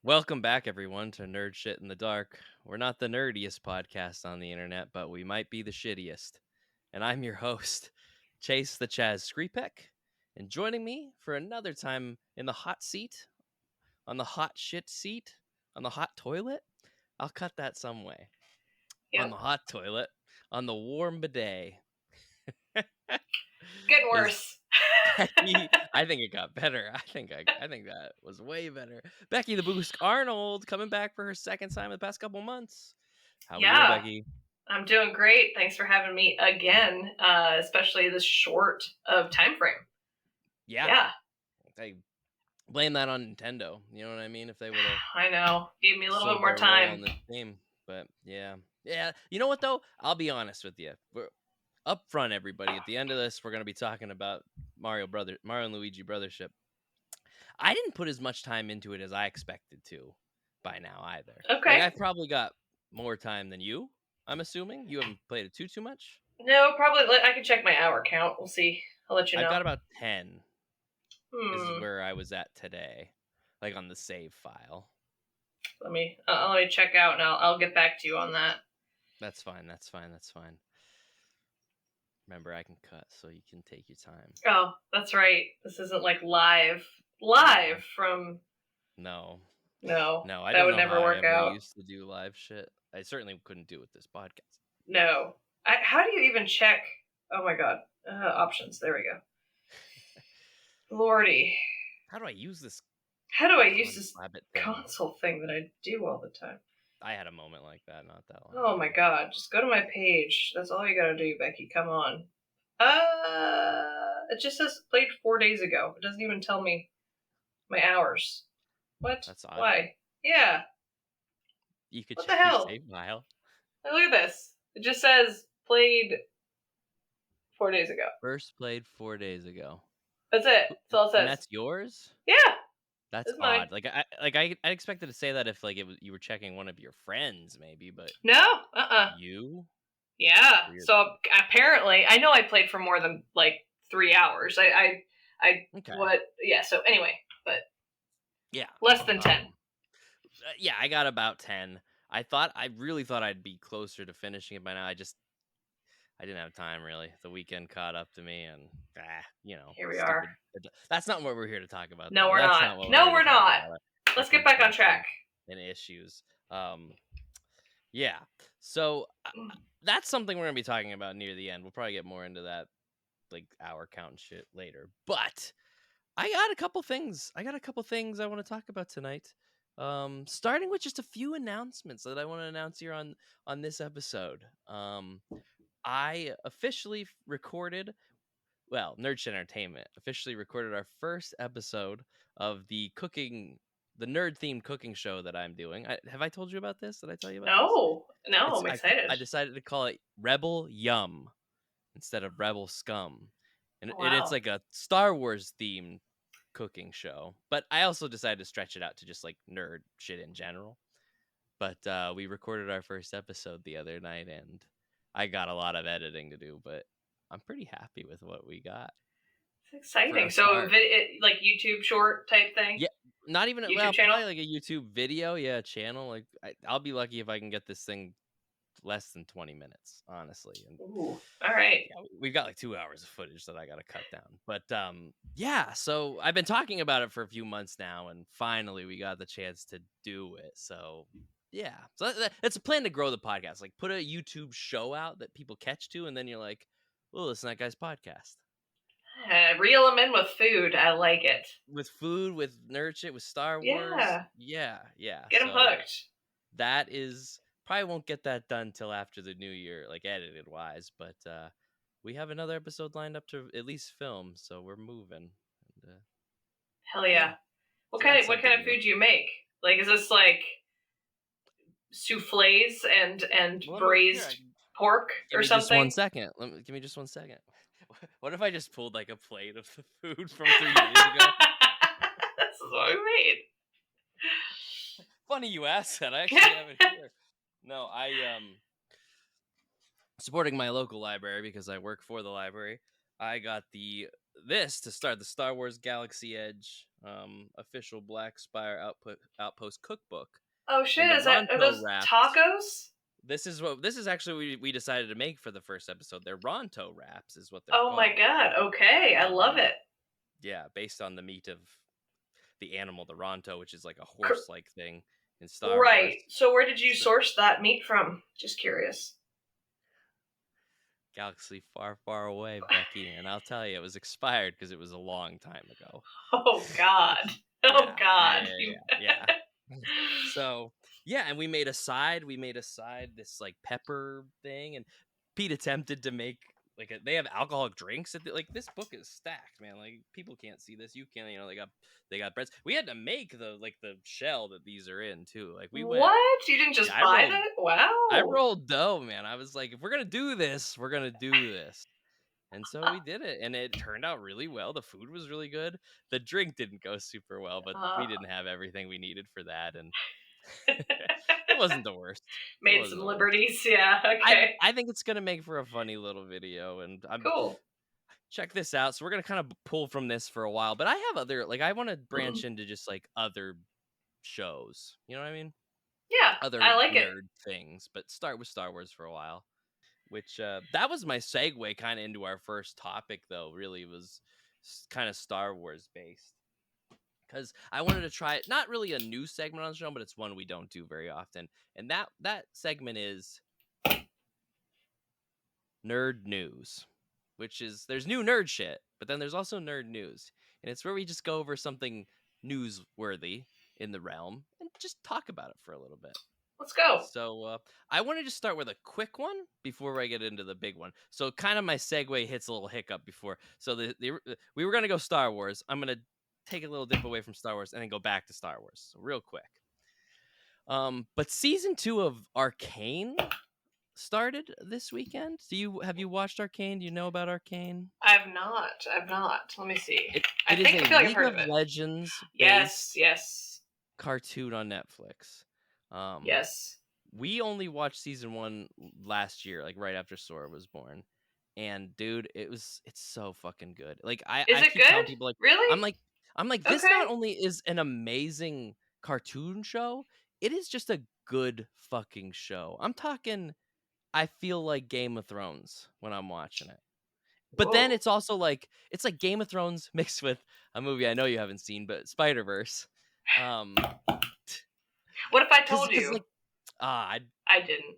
Welcome back, everyone, to Nerd Shit in the Dark. We're not the nerdiest podcast on the internet, but we might be the shittiest. And I'm your host, Chase the Chaz Skripek. And joining me for another time in the hot seat, on the hot shit seat, on the hot toilet. I'll cut that some way. On the Yep. hot toilet, on the warm bidet. Getting is worse. Becky. I think it got better. I think that was way better. Becky the Boosk Arnold coming back for her second time in the past couple months. How we doing, Yeah, Becky? I'm doing great. Thanks for having me again, especially this short of time frame. Yeah. I blame that on Nintendo. You know what I mean? If they would have I know. Gave me a little bit slowed more their roll on time. this game, but yeah. You know what though? I'll be honest with you. We're up front, everybody. At the end of this, we're gonna be talking about Mario and Luigi Brothership. I didn't put as much time into it as I expected to by now either. Okay. I've probably got more time than you. I'm assuming you haven't played it too much. No, probably. I can check my hour count. We'll see. I'll let you know. I've got about 10. Is Hmm. where I was at today, like on the save file. Let me check out, and I'll get back to you on that. That's fine. Remember, I can cut, so you can take your time. Oh, that's right. This isn't like live from. No. I that would don't never know how work I ever out. used to do live shit. I certainly couldn't do with this podcast. No. How do you even check? Oh my god. Options. There we go. Lordy. How do I use this? How do I use this thing? console thing that I do all the time? I had a moment like that not that long Oh my god. Just go to my page. That's all you gotta do, Becky. Come on. It just says played 4 days ago. It doesn't even tell me my hours. What? That's odd. Why? Yeah. You could What check the hell? your save file. Look at this. It just says played 4 days ago. First played 4 days ago. That's it. That's all it says. And that's yours? Yeah. That's odd. Mine. I expected to say that if you were checking one of your friends maybe, but no. You? Yeah. Weird. So apparently, I know I played for more than 3 hours. Okay. What? Yeah. So anyway, but yeah, less than 10. Yeah, I got about 10. I really thought I'd be closer to finishing it by now. I didn't have time really. The weekend caught up to me, and here we are. That's not what we're here to talk about. No, we're not. No, we're not. Let's get back on track. And issues. Yeah. So that's something we're gonna be talking about near the end. We'll probably get more into that, hour count and shit later. But I got a couple things I want to talk about tonight. Starting with just a few announcements that I want to announce here on this episode. I officially recorded, Nerd Shit Entertainment officially recorded our first episode of the nerd-themed cooking show that I'm doing. Have I told you about this? Did I tell you about this? No, I'm excited. I decided to call it Rebel Yum instead of Rebel Scum. And it's like a Star Wars themed cooking show. But I also decided to stretch it out to just nerd shit in general. But we recorded our first episode the other night, and I got a lot of editing to do, but I'm pretty happy with what we got. It's exciting. So, YouTube short type thing? Yeah, not even YouTube channel? Probably a YouTube video, channel. I'll be lucky if I can get this thing less than 20 minutes, honestly. And ooh, all right. Yeah, we've got 2 hours of footage that I got to cut down. But so I've been talking about it for a few months now, and finally we got the chance to do it. So yeah, so it's a plan to grow the podcast. Put a YouTube show out that people catch to, and then you're like, "Oh, listen to that guy's podcast." Reel them in with food. I like it. With food, with nerd shit, with Star Wars. Yeah. Get them hooked. That is probably won't get that done till after the new year, edited wise. But we have another episode lined up to at least film, so we're moving. And, hell yeah! What kind of food do you make? Is this souffles and braised pork or something? Just 1 second. Give me just 1 second. What if I just pulled a plate of the food from 3 years ago? This is what we made. Funny you asked that. I actually have it here. No, I supporting my local library because I work for the library. I got the this to start the Star Wars Galaxy Edge official Black Spire Outpost cookbook. Oh shit! Are those wraps. tacos? This is actually we decided to make for the first episode. They're Ronto wraps, is what they're called. Oh my god! Okay, I love it. Yeah, based on the meat of the animal, the Ronto, which is like a horse-like thing in Star Wars. Right. So where did you source that meat from? Just curious. Galaxy far, far away, Becky, and I'll tell you, it was expired because it was a long time ago. Oh God! Oh God! Yeah. So yeah, and we made a side. This like pepper thing, and Pete attempted to make like they have alcoholic drinks. Like this book is stacked, man. Like people can't see this. You can't. They got breads. We had to make the shell that these are in too. Like we went. What? You didn't just buy that? Wow. I rolled dough, man. I was like, if we're gonna do this, we're gonna do this. And so we did it, and it turned out really well. The food was really good. The drink didn't go super well, but we didn't have everything we needed for that, and it wasn't the worst. Made some liberties, yeah. Okay. I think it's gonna make for a funny little video, and cool. Check this out. So we're gonna kind of pull from this for a while, but I have other I want to branch into just like other shows. You know what I mean? Yeah, other I like nerd things, but start with Star Wars for a while. Which that was my segue kind of into our first topic, though. Really was kind of Star Wars based, because I wanted to try it. Not really a new segment on the show, but it's one we don't do very often. And that segment is nerd news, which is there's new nerd shit, but then there's also nerd news, and it's where we just go over something newsworthy in the realm and just talk about it for a little bit. Let's go. So I wanted to start with a quick one before I get into the big one. So kind of my segue hits a little hiccup before. So we were going to go Star Wars. I'm going to take a little dip away from Star Wars and then go back to Star Wars. So real quick. But season 2 of Arcane started this weekend. Have you watched Arcane? Do you know about Arcane? I've not. Let me see. I feel like I've heard of it. Legends. Yes. Cartoon on Netflix. Yes. We only watched season 1 last year, like right after Sora was born, and dude, it's so fucking good. Like I keep telling people, like, really? I'm like this not only is an amazing cartoon show, it is just a good fucking show. I'm talking, I feel like Game of Thrones when I'm watching it. But then it's also like it's like Game of Thrones mixed with a movie I know you haven't seen, but Spider-Verse. What if I told you? Like, I didn't.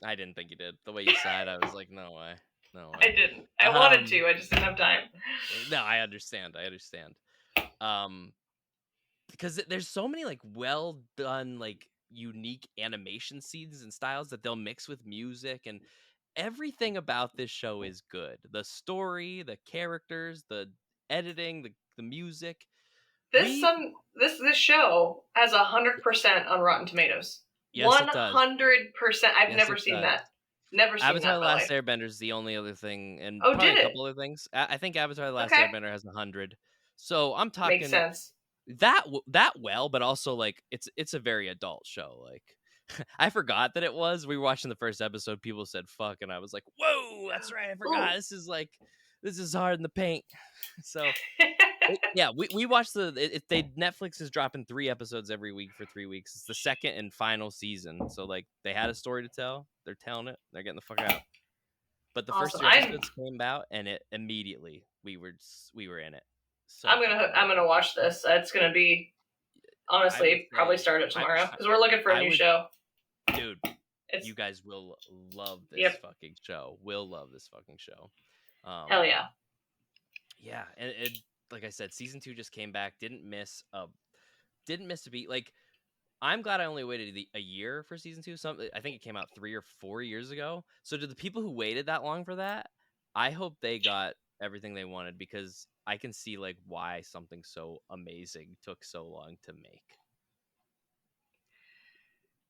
I didn't think you did. The way you said, I was like, no way. I didn't. I wanted to. I just didn't have time. No, I understand. Because there's so many like well done, like unique animation scenes and styles that they'll mix with music, and everything about this show is good. The story, the characters, the editing, the music. This show has 100% on Rotten Tomatoes. Yes, 100%. I've never seen that. Never seen Avatar: that. The Last Airbender is the only other thing, and probably a couple other things. I think Avatar: The Last Airbender has 100. So I'm talking makes sense. That well, but also like it's a very adult show. Like I forgot that it was. We were watching the first episode. People said "fuck," and I was like, "Whoa, that's right, I forgot." Ooh. This is hard in the paint. So yeah, we watched Netflix is dropping 3 episodes every week for 3 weeks. It's the second and final season. So like they had a story to tell. They're telling it. They're getting the fuck out. But the first 2 episodes came out, and it immediately we were in it. So I'm gonna watch this. It's gonna be honestly probably start it tomorrow because we're looking for a new show. Dude, you guys will love this fucking show. Hell yeah. Yeah, and like I said, season 2 just came back. Didn't miss a beat. Like, I'm glad I only waited a year for season 2. I think it came out 3 or 4 years ago. So to the people who waited that long for that, I hope they got everything they wanted, because I can see like why something so amazing took so long to make.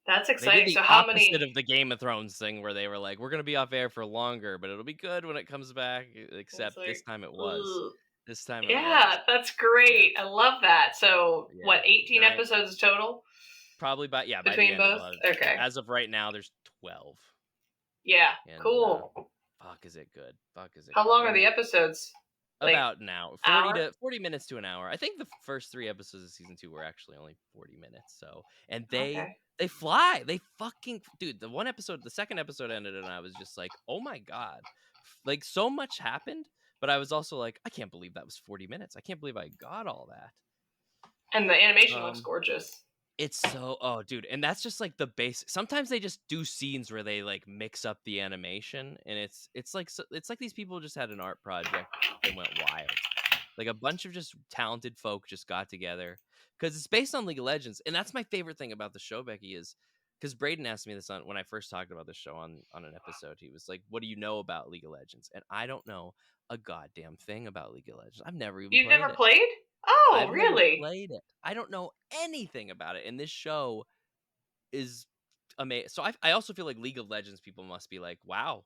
That's exciting. They did the opposite of the Game of Thrones thing, where they were like, "We're gonna be off air for longer, but it'll be good when it comes back." Except this time it was. Ugh. This time, that's great. I love that. So, what, 18 episodes total? Probably between both. Okay. As of right now, there's 12. Yeah. And, cool. Fuck, is it good? How long are the episodes? About an hour, 40 minutes to an hour. I think the first 3 episodes of season 2 were actually only 40 minutes. So, and they fly. They fucking dude. The second episode ended, and I was just like, oh my god, like so much happened. But I was also like, I can't believe that was 40 minutes. I can't believe I got all that. And the animation looks gorgeous. It's so dude, and that's just like the base. Sometimes they just do scenes where they like mix up the animation, and it's like these people just had an art project and went wild. Like a bunch of just talented folk just got together because it's based on League of Legends, and that's my favorite thing about the show, Becky, is because Braden asked me this when I first talked about the show on an episode. He was like, "What do you know about League of Legends?" And I don't know a goddamn thing about League of Legends. I've never even played it. Played? Oh, I've really? never played it. I don't know anything about it, and this show is amazing. So I also feel like League of Legends people must be like, wow,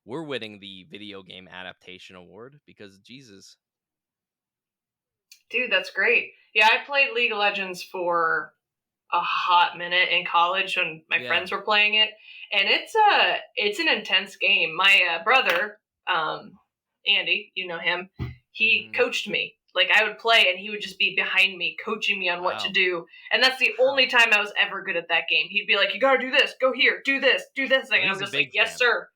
we're winning the video game adaptation award because Jesus. Dude, that's great. Yeah, I played League of Legends for a hot minute in college when my friends were playing it, and it's an intense game. My brother, Andy, you know him, he coached me. Like, I would play, and he would just be behind me, coaching me on what to do. And that's the only time I was ever good at that game. He'd be like, you gotta do this, go here, do this thing. And I'm just like, yes, sir.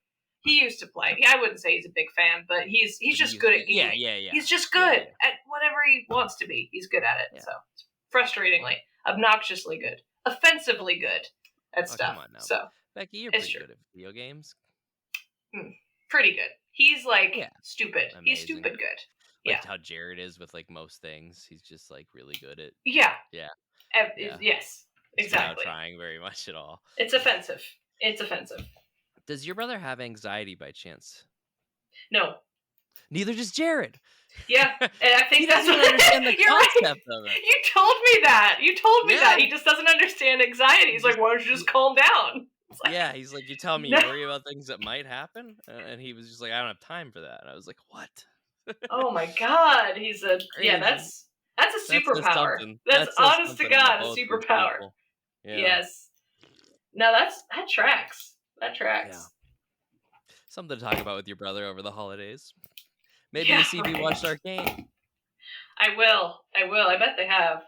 He used to play. I wouldn't say he's a big fan, but he's just good at gaming. Yeah. He's just good at whatever he wants to be. He's good at it. Yeah. So, frustratingly, obnoxiously good, offensively good at stuff. Come on now. So, Becky, you're pretty good at video games. Pretty good. He's like stupid. Amazing. He's stupid good. Like how Jared is with like most things. He's just like really good at. Yeah. Yes. Exactly. Without trying very much at all. It's offensive. Does your brother have anxiety by chance? No. Neither does Jared. Yeah, and I think he doesn't understand the concept of it. You told me that. That. He just doesn't understand anxiety. He's like, why don't you just calm down? Like, he's like, you tell me you worry about things that might happen? And he was just like, I don't have time for that. And I was like, what? Oh my god, he's a that's a superpower. That's honest to God a superpower. Yeah. Yes. No, that tracks. Yeah. Something to talk about with your brother over the holidays. Maybe you see if you watched Arcane. I will. I bet they have.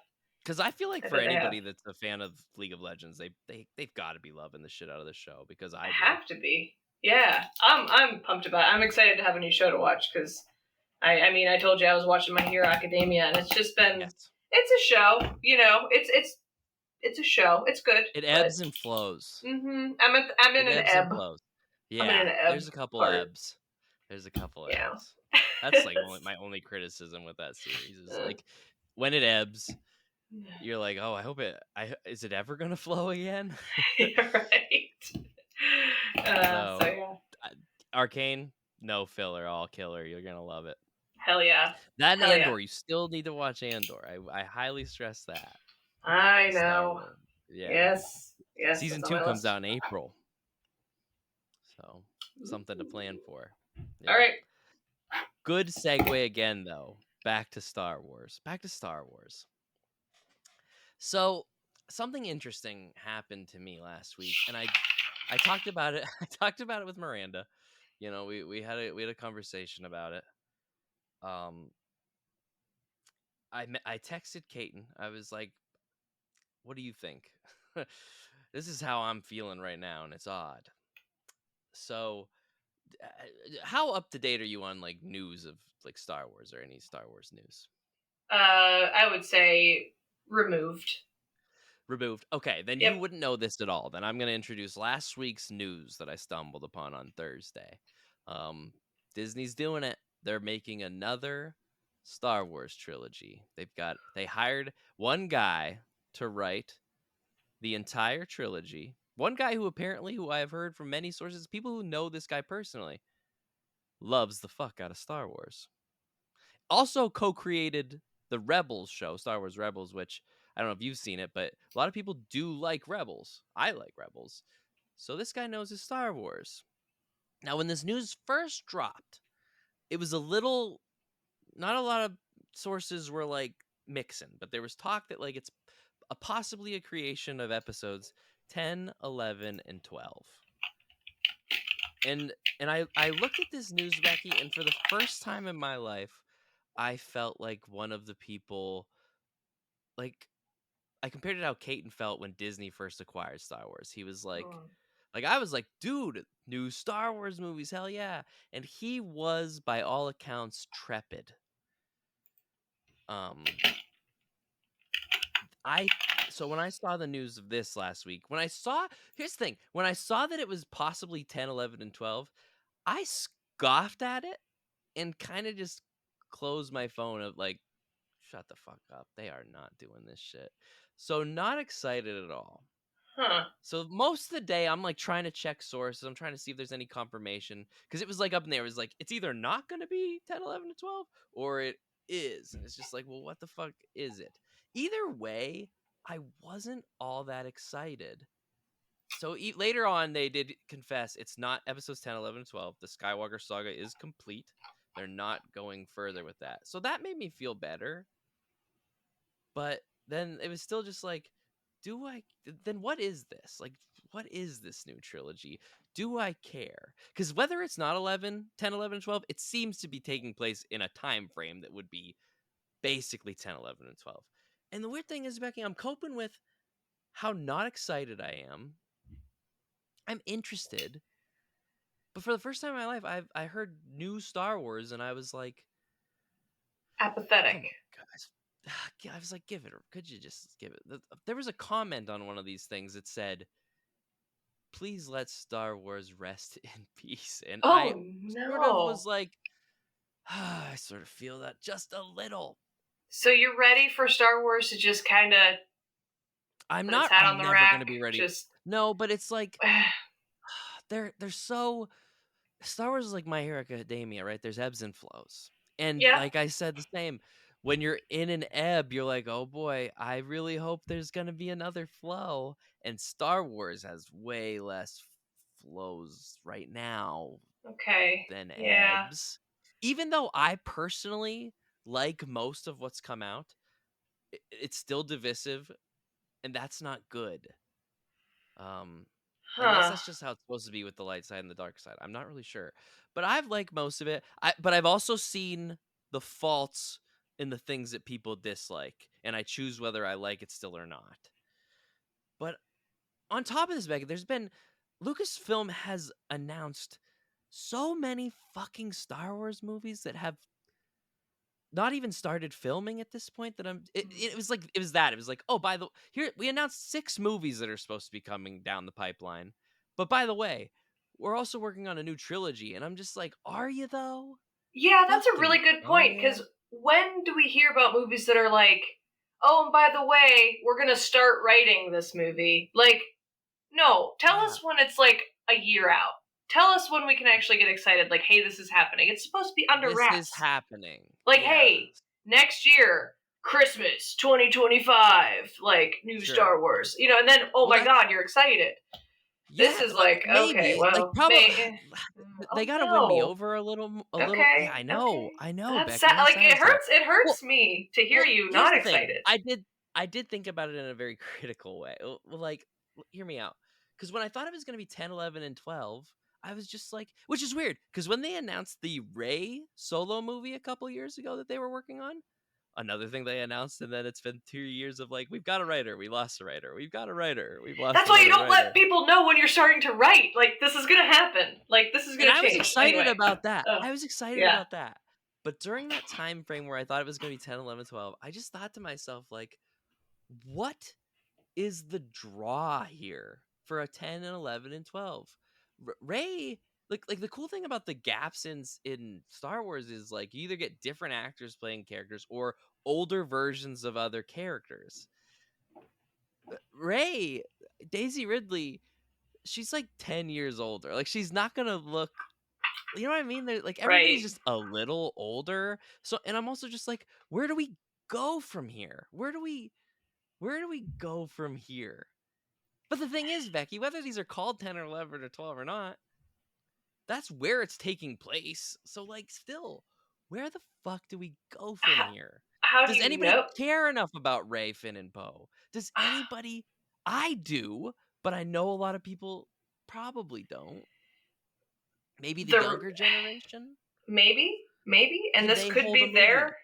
Because I feel like for anybody that's a fan of League of Legends, they've got to be loving the shit out of the show because I have to be. Yeah, I'm pumped about it. I'm excited to have a new show to watch because I mean I told you I was watching My Hero Academia and it's just been it's a show, you know. It's a show. It's good. It ebbs and flows. Mm-hmm. I'm in an ebb. Yeah, there's a couple ebbs. There's a couple ebbs. That's like my only criticism with that series is like when it ebbs, you're like, oh, I hope is it ever gonna flow again? You're right. So yeah. Arcane, no filler, all killer. You're gonna love it. Hell yeah. That and Andor, you still need to watch Andor. I highly stress that. I know. Yeah. Yes. Season 2 comes out in April. So something to plan for. Yeah. All right. Good segue again, though. Back to Star Wars. So something interesting happened to me last week, and I talked about it. I talked about it with Miranda. You know, we had a conversation about it. I texted Kaiten. I was like, "What do you think?" This is how I'm feeling right now, and it's odd. So, how up to date are you on like news of like Star Wars or any Star Wars news? I would say removed. Okay, then you wouldn't know this at all. Then I'm going to introduce last week's news that I stumbled upon on Thursday. Disney's doing it. They're making another Star Wars trilogy. They hired one guy to write the entire trilogy. One guy who I have heard from many sources, people who know this guy personally, loves the fuck out of Star Wars. Also co-created the Rebels show, Star Wars Rebels, which I don't know if you've seen it, but a lot of people do like Rebels. I like Rebels. So this guy knows his Star Wars. Now, when this news first dropped, it was not a lot of sources were like mixing, but there was talk that like it's possibly a creation of episodes 10, 11, and 12. And I looked at this news, Becky, and for the first time in my life, I felt like one of the people, like, I compared it to how Caton felt when Disney first acquired Star Wars. He was like I was like, dude, new Star Wars movies, hell yeah. And he was, by all accounts, trepid. So when I saw the news of this last week, here's the thing, when I saw that it was possibly 10, 11, and 12, I scoffed at it and kind of just closed my phone of like, shut the fuck up. They are not doing this shit. So not excited at all. Huh. So most of the day, I'm like trying to check sources. I'm trying to see if there's any confirmation. Because it was like up in there. It was like, it's either not going to be 10, 11, and 12, or it is. And it's just like, well, what the fuck is it? Either way, I wasn't all that excited. So later on, they did confess it's not episodes 10, 11, and 12. The Skywalker saga is complete. They're not going further with that. So that made me feel better. But then it was still just like, then what is this? Like, what is this new trilogy? Do I care? Because whether it's not 10, 11, and 12, it seems to be taking place in a time frame that would be basically 10, 11, and 12. And the weird thing is, Becky, I'm coping with how not excited I am. I'm interested. But for the first time in my life, I heard new Star Wars, and I was like, apathetic. come on, guys. I was like, could you just give it? There was a comment on one of these things that said, please let Star Wars rest in peace. And I sort of was like, I sort of feel that just a little. So you're ready for Star Wars to just kind of I'm never going to be ready. No, but it's like, they're so, Star Wars is like My Hero Academia, right? There's ebbs and flows. And like I said, the same. When you're in an ebb, you're like, oh boy, I really hope there's going to be another flow. And Star Wars has way less flows right now than ebbs. Even though I personally like most of what's come out, it's still divisive, and that's not good. I guess that's just how it's supposed to be with the light side and the dark side. I'm not really sure. But I've liked most of it. But I've also seen the faults in the things that people dislike, and I choose whether I like it still or not. But on top of this, Becky, Lucasfilm has announced so many fucking Star Wars movies that have not even started filming at this point, that it was like, oh, here we announced 6 movies that are supposed to be coming down the pipeline. But by the way, we're also working on a new trilogy, and I'm just like, are you though? Yeah, that's a really good point, because when do we hear about movies that are like, oh, and by the way, we're going to start writing this movie? Like, no, tell us when it's like a year out. Tell us when we can actually get excited, like, hey, this is happening. It's supposed to be under wraps. This is happening. Like, hey, next year, Christmas 2025, like, new Star Wars. You know, and then, my God, you're excited. This is like, maybe, okay, well, like, probably they gotta win me over a little. Okay, yeah, I know. That's Becky, like, it hurts me to hear you not excited. I did think about it in a very critical way. Like, hear me out. Because when I thought it was gonna be 10, 11, and 12, I was just like, which is weird, because when they announced the Rey solo movie a couple years ago that they were working on, another thing they announced, and then it's been 2 years of like, we've got a writer, we lost a writer, we've got a writer, we've lost. That's why you don't let people know when you're starting to write. Like, this is gonna happen. Like, this is gonna change. I was excited about that. I was excited about that. But during that time frame where I thought it was gonna be 10, 11, 12, I just thought to myself, like, what is the draw here for a 10 and 11 and 12? Rey, like the cool thing about the gaps in Star Wars is, like, you either get different actors playing characters or older versions of other characters. Rey, Daisy Ridley, she's like 10 years older. Like, she's not gonna look, you know what I mean? They're like, everybody's just a little older. So, and I'm also just like, where do we go from here? Where do we go from here? But the thing is, Becky, whether these are called 10 or 11 or 12 or not, that's where it's taking place. So, like, still, where the fuck do we go from here? Does anybody care enough about Rey, Finn, and Poe? Does anybody? I do, but I know a lot of people probably don't. Maybe the younger generation? Maybe. And this could be their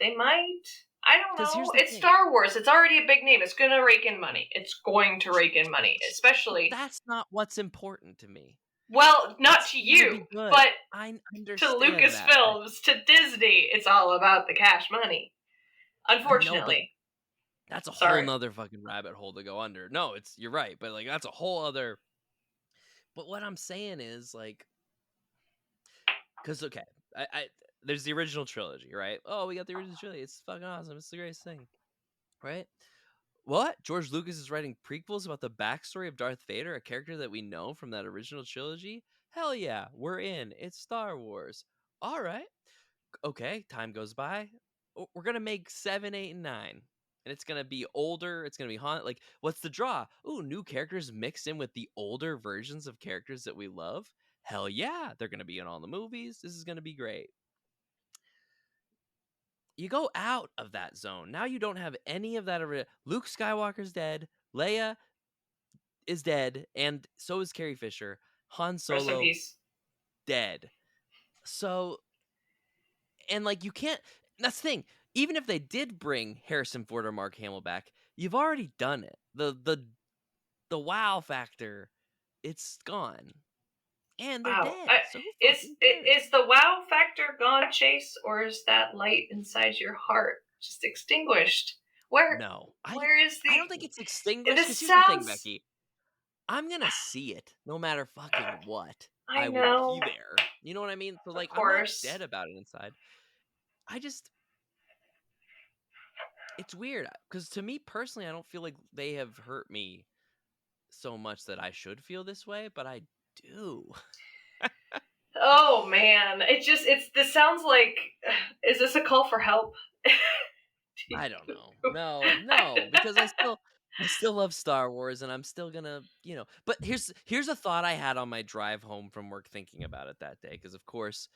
They might. I don't 'Cause know. here's the It's thing. Star Wars. It's already a big name. It's gonna rake in money. It's going to rake in money, But especially. that's not what's important to me. Well, not It's to gonna be you, good. but I to understand that, Becky. Lucasfilms, to Disney, it's all about the cash money. I know, but Unfortunately. that's a whole Sorry. nother fucking rabbit hole to go under. No, you're right, but like that's a whole other. But what I'm saying is like, because okay, I there's the original trilogy, right? Oh, we got the original trilogy. It's fucking awesome. It's the greatest thing, right? What? George Lucas is writing prequels about the backstory of Darth Vader, a character that we know from that original trilogy? Hell yeah, we're in. It's Star Wars. All right. Okay, time goes by. We're gonna make 7, 8, and 9. And it's gonna be older. It's gonna be haunted. Like, what's the draw? Ooh, new characters mixed in with the older versions of characters that we love. Hell yeah, they're gonna be in all the movies. This is gonna be great. You go out of that zone. Now you don't have any of that. Luke Skywalker's dead. Leia is dead, and so is Carrie Fisher. Han Rest in Solo peace. dead. So, and like you can't. That's the thing. Even if they did bring Harrison Ford or Mark Hamill back, you've already done it. The wow factor, it's gone, and they're Wow. dead. So who fucking cares? Is the wow factor gone, Chase, or is that light inside your heart just extinguished? No, Where is I don't think it's extinguished. Because this here's the thing, sounds. Becky. I'm gonna see it no matter fucking what. I I will know. be there. You know what I mean? So Of like, I'm not course. dead about it inside. I just it's weird because to me personally, I don't feel like they have hurt me so much that I should feel this way, but I do. Oh man. This sounds like, is this a call for help? I don't know. No, because I still love Star Wars and I'm still gonna, but here's a thought I had on my drive home from work thinking about it that day, because of course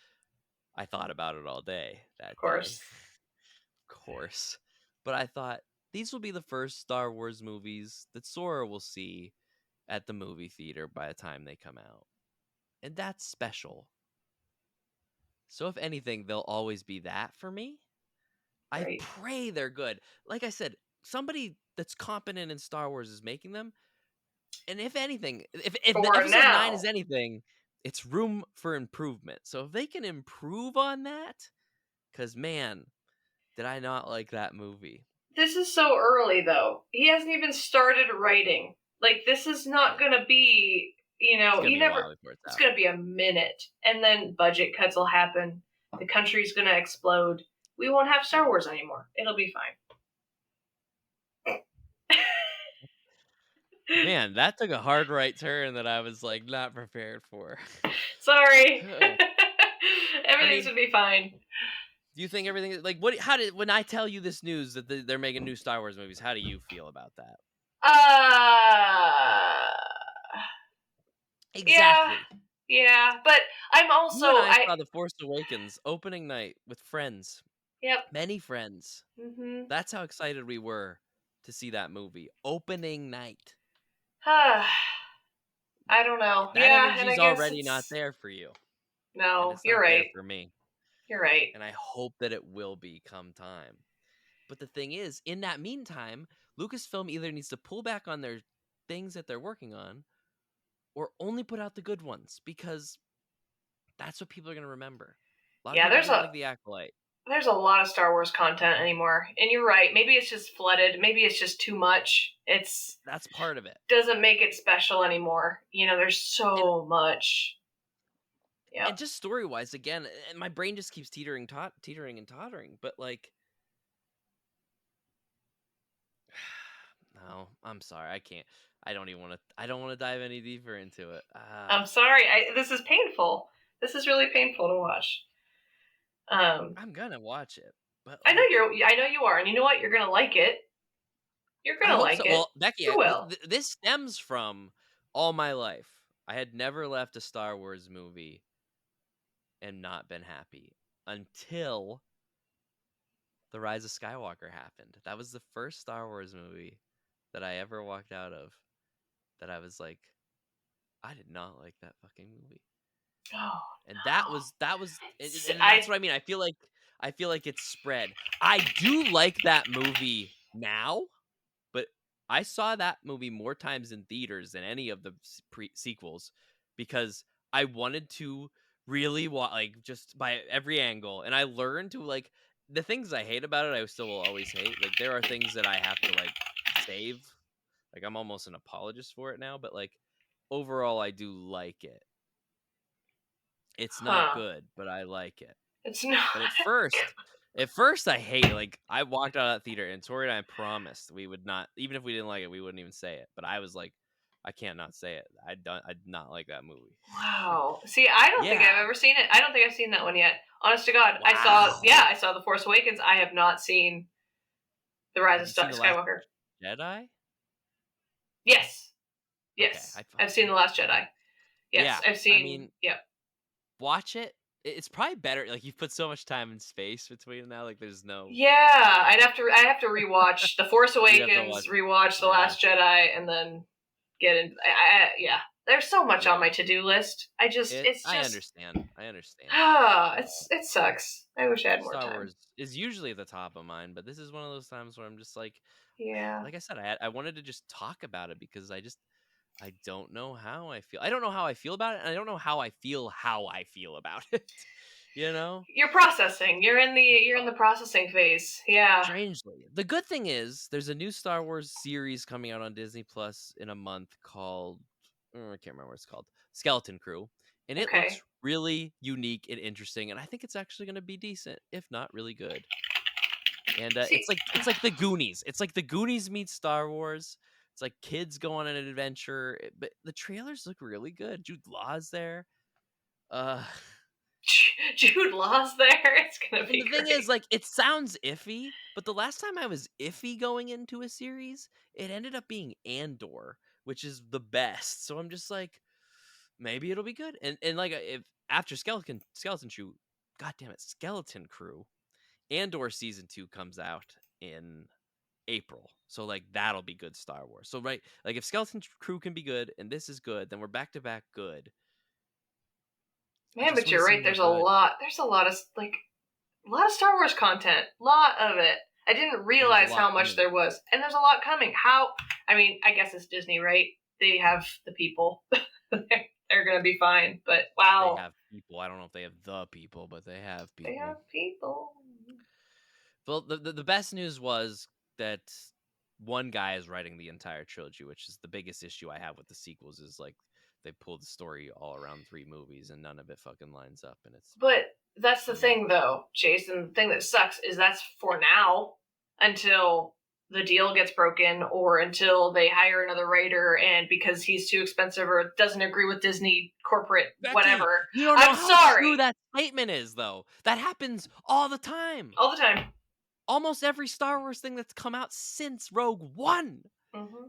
I thought about it all day that Of day. course. Of course. But I thought these will be the first Star Wars movies that Sora will see at the movie theater by the time they come out. And that's special. So if anything, they'll always be that for me. I Right. pray they're good. Like I said, somebody that's competent in Star Wars is making them. And if anything, if For episode 9 now. is anything, it's room for improvement. So if they can improve on that, because man, did I not like that movie. This is so early though. He hasn't even started writing. Like, this is not Yeah. gonna be, It's gonna he be a never. while before it's It's out. gonna be a minute, and then budget cuts will happen. The country's gonna explode. We won't have Star Wars anymore. It'll be fine. Man, that took a hard right turn that I was like not prepared for. Sorry. Ugh. Everything's gonna be fine. Do you think everything like when I tell you this news that they're making new Star Wars movies, how do you feel about that? Uh, Exactly. yeah, but I'm also You and I saw The Force Awakens opening night with friends. Yep. Many friends. Mhm. That's how excited we were to see that movie. Opening night. I don't know. That Yeah, and I energy's guess already not it's there for you. And no. it's You're not there right. for me. You're right. And I hope that it will be come time. But the thing is, in that meantime, Lucasfilm either needs to pull back on their things that they're working on or only put out the good ones, because that's what people are going to remember. A lot of Yeah, people didn't like The Acolyte. there's a lot of Star Wars content anymore, and you're right. Maybe it's just flooded. Maybe it's just too much. That's part of it. Doesn't make it special anymore. There's so much. Yeah. And just story-wise, again, and my brain just keeps teetering and tottering. But like, no, I'm sorry, I can't. I don't even want to. I don't want to dive any deeper into it. I'm sorry. This is painful. This is really painful to watch. I'm gonna watch it, but I know like, I know you are, and you know what? You're gonna like it. You're I gonna hope like so. it. Well, Becky, You will. this stems from all my life. I had never left a Star Wars movie and not been happy until The Rise of Skywalker happened. That was the first Star Wars movie that I ever walked out of that I was like, I did not like that fucking movie. Oh, And no. and I that's what I mean. I feel like I feel like it's spread. I do like that movie now, but I saw that movie more times in theaters than any of the sequels because I wanted to really like just by every angle, and I learned to like the things I hate about it. I still will always hate. Like there are things that I have to like save. Like I'm almost an apologist for it now, but like overall, I do like it. It's not good, but I like it. It's not. But at first I hate it. Like I walked out of that theater and Tori and I promised we would not, even if we didn't like it, we wouldn't even say it. But I was like, I can't not say it. I did not like that movie. Wow. See, I don't think I've ever seen it. I don't think I've seen that one yet. Honest to God, Wow. I saw The Force Awakens. I have not seen The Rise of Skywalker. Jedi? Yes. Yes. Okay, I've seen The Last Jedi. Yes, yeah, I've seen. I mean, yeah. Watch it. It's probably better. Like you've put so much time and space between now. Like there's no. Yeah, I have to rewatch The Force Awakens, rewatch The Last Jedi, and then get in. Yeah. There's so much on my to-do list. It's just. I understand. It sucks. I wish I had more time. Star Wars is usually at the top of mine, but this is one of those times where I'm just like, yeah. Like I said, I wanted to just talk about it because I don't know how I feel. I don't know how I feel about it, and I don't know how I feel about it. You know? You're processing. You're in the processing phase. Yeah. Strangely. The good thing is there's a new Star Wars series coming out on Disney Plus in a month called I can't remember what it's called. Skeleton Crew. And it looks really unique and interesting, and I think it's actually going to be decent, if not really good. And it's like the Goonies. It's like the Goonies meets Star Wars. It's like kids go on an adventure, but the trailers look really good. Jude Law's there. Jude Law's there. It's gonna be. And the thing is, like, it sounds iffy, but the last time I was iffy going into a series, it ended up being Andor, which is the best. So I'm just like, maybe it'll be good. And like, if after Skeleton Crew, Andor season 2 comes out in April. So like that'll be good Star Wars. So right, like if Skeleton Crew can be good and this is good, then we're back to back good. Man, but you're right. There's a lot of Star Wars content. Lot of it. I didn't realize how much there was, and there's a lot coming. I mean, I guess it's Disney, right? They have the people. They're gonna be fine. But wow, they have people. I don't know if they have the people, but they have people. They have people. Well, the best news was that one guy is writing the entire trilogy, which is the biggest issue I have with the sequels. Is like they pulled the story all around 3 movies and none of it fucking lines up, and it's. But that's the thing, though, Jason. The thing that sucks is that's for now until the deal gets broken or until they hire another writer, and because he's too expensive or doesn't agree with Disney corporate Becky, whatever. You don't know how true that statement is, though. That happens all the time. All the time. Almost every Star Wars thing that's come out since Rogue One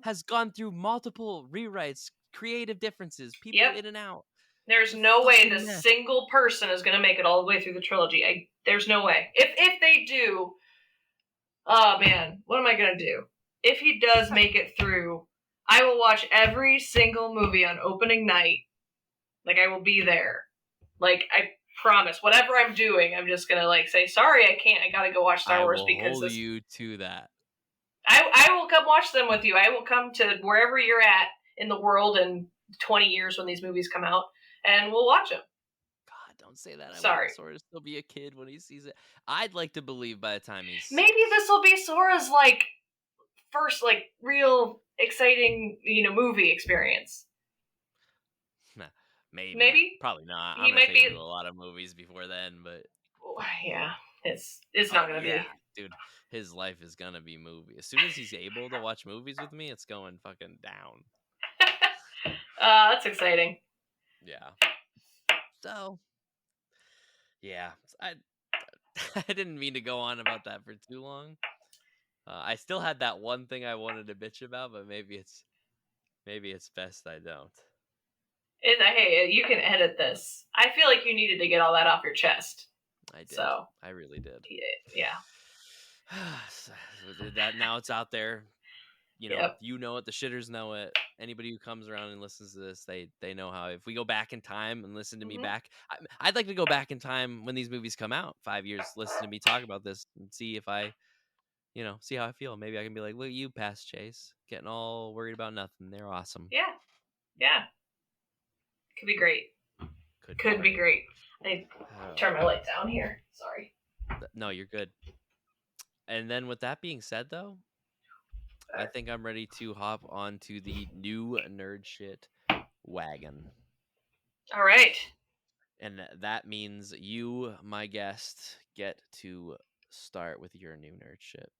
has gone through multiple rewrites, creative differences, people in and out. There's no way the single person is going to make it all the way through the trilogy. There's no way. If they do, oh man, what am I going to do? If he does make it through, I will watch every single movie on opening night. Like, I will be there. Like, I promise. Whatever I'm doing, I'm just going to, say, sorry, I can't. I got to go watch Star Wars because hold you to that. I will come watch them with you. I will come to wherever you're at in the world in 20 years when these movies come out, and we'll watch them. God, don't say that. Sorry. I want Sora to still be a kid when he sees it. I'd like to believe by the time he's... Maybe this will be Sora's, first, real exciting, movie experience. Maybe. Probably not. I'm going to take him to a lot of movies before then, but... Yeah, it's not going to be. Dude, his life is going to be movie. As soon as he's able to watch movies with me, it's going fucking down. That's exciting. Yeah. So, yeah. I didn't mean to go on about that for too long. I still had that one thing I wanted to bitch about, but maybe it's best I don't. Hey, you can edit this. I feel like you needed to get all that off your chest. I did. So, I really did. Yeah. That now it's out there. you know, you know it, the shitters know it. Anybody who comes around and listens to this, they know how. If we go back in time and listen to me back, I'd like to go back in time when these movies come out, 5 years, listen to me talk about this and see if I, you know, see how I feel. Maybe I can be like, look at you, past Chase, getting all worried about nothing. They're awesome. Yeah. Could be great. Could be great. I turn my light down here. Sorry. No, you're good. And then with that being said, though, I think I'm ready to hop onto the new nerd shit wagon. All right. And that means you, my guest, get to start with your new nerd shit.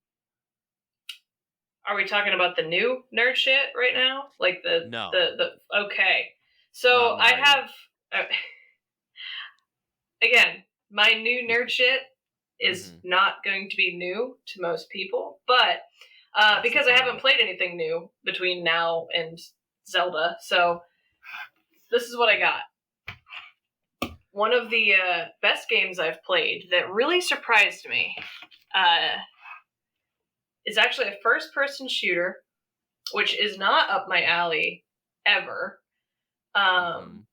Are we talking about the new nerd shit right now? Like the okay. So I have again, my new nerd shit is not going to be new to most people, but because I haven't played anything new between now and Zelda, so this is what I got. One of the best games I've played that really surprised me is actually a first-person shooter, which is not up my alley ever, called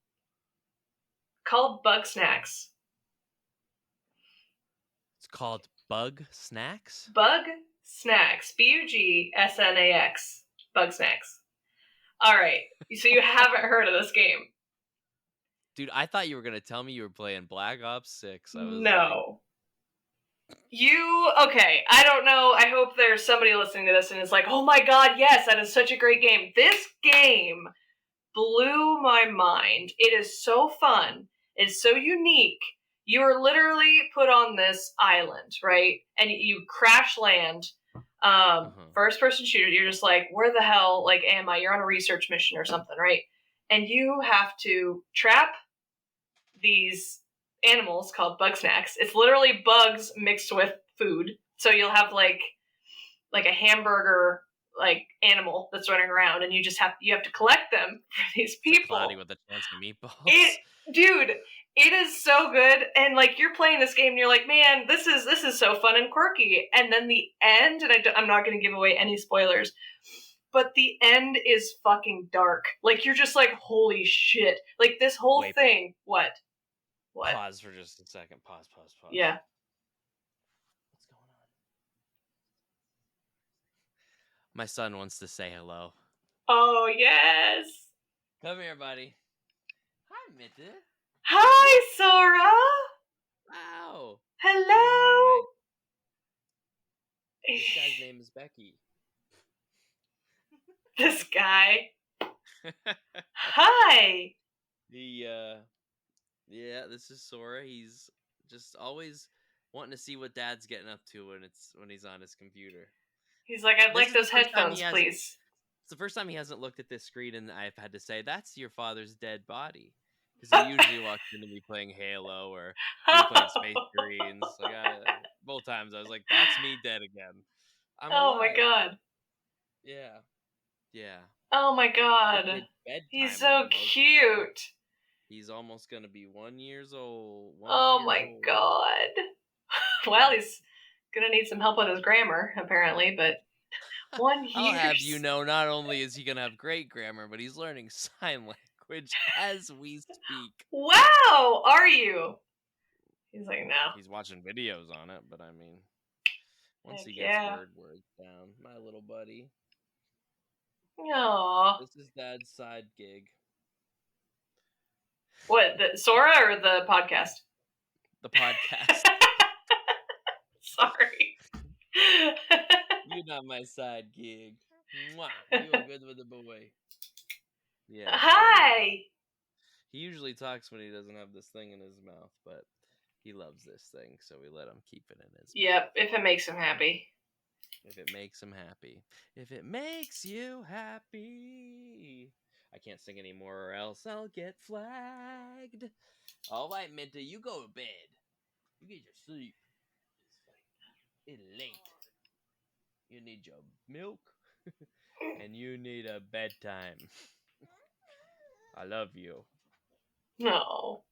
Bugsnax. It's called Bugsnax? Bugsnax. Bugsnax. Bugsnax. All right. So you haven't heard of this game. Dude, I thought you were going to tell me you were playing Black Ops 6. I was no. Okay, I don't know. I hope there's somebody listening to this and is like, oh my god, yes, that is such a great game. This game blew my mind. It is so fun. It's so unique. You are literally put on this island, right? And you crash land. First person shooter. You're just like, where the hell, like, am I? You're on a research mission or something, right? And you have to trap these animals called Bugsnax. It's literally bugs mixed with food. So you'll have like a hamburger like animal that's running around, and you have to collect them for these people. Cloudy with a chance of meatballs. Dude, it is so good. And like you're playing this game, and you're like, man, this is so fun and quirky. And then the end, and I'm not going to give away any spoilers, but the end is fucking dark. Like you're just like, holy shit! Like this whole thing. What? Pause for just a second. Pause. Yeah. What's going on? My son wants to say hello. Oh, yes. Come here, buddy. Hi, Mitte. Hi, Sora. Wow. Hello. This guy's name is Becky. This guy. Hi. Yeah, this is Sora. He's just always wanting to see what Dad's getting up to when he's on his computer. He's like, I'd like those headphones, please. It's the first time he hasn't looked at this screen, and I've had to say, that's your father's dead body. Because he usually walks into me playing Halo or me playing Space Marines. Like both times I was like, that's me dead again. I'm alive. My god. Yeah. Oh my god. He's so cute. He's almost going to be 1 year old. My god. Well, he's going to need some help with his grammar, apparently, but 1 year. I'll have you know, not only is he going to have great grammar, but he's learning sign language as we speak. Wow! Are you? He's like, no. He's watching videos on it, but I mean, once he gets words down, my little buddy. Aww. This is Dad's side gig. What, the Sora or the podcast? The podcast. Sorry. You're not my side gig. Mwah. You're good with the boy. Yeah. Hi. He usually talks when he doesn't have this thing in his mouth, but he loves this thing, so we let him keep it in his mouth. Yep, if it makes him happy. If it makes him happy. If it makes you happy. I can't sing anymore or else I'll get flagged. All right, Minta, you go to bed. You get your sleep. It's late. You need your milk. And you need a bedtime. I love you. No.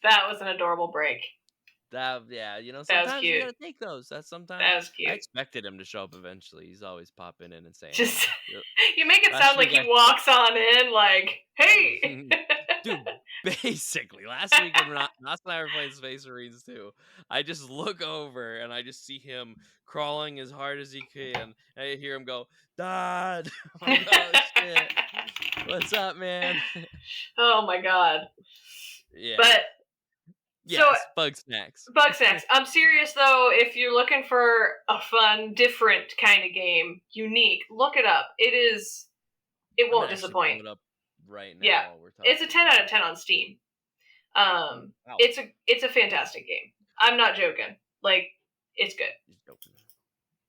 That was an adorable break. Yeah, That was sometimes you cute. gotta take those. That's sometimes That was I cute. expected him to show up eventually. He's always popping in and saying Just hi. you make it Last sound like week he walks on in like, hey. dude, basically, last week when Ross and I were playing Space Marines 2, I just look over and I just see him crawling as hard as he can. And I hear him go, Dad! I'm like, oh shit. What's up, man? Oh my god. Yeah. But so Yes, Bugsnax. Bugsnax. I'm serious though. If you're looking for a fun, different kind of game, unique, look it up. It I'm won't gonna actually pull disappoint. it up right now Yeah, while we're talking. it's a 10 out of 10 on Steam. Wow. It's a fantastic game. I'm not joking. Like, it's good.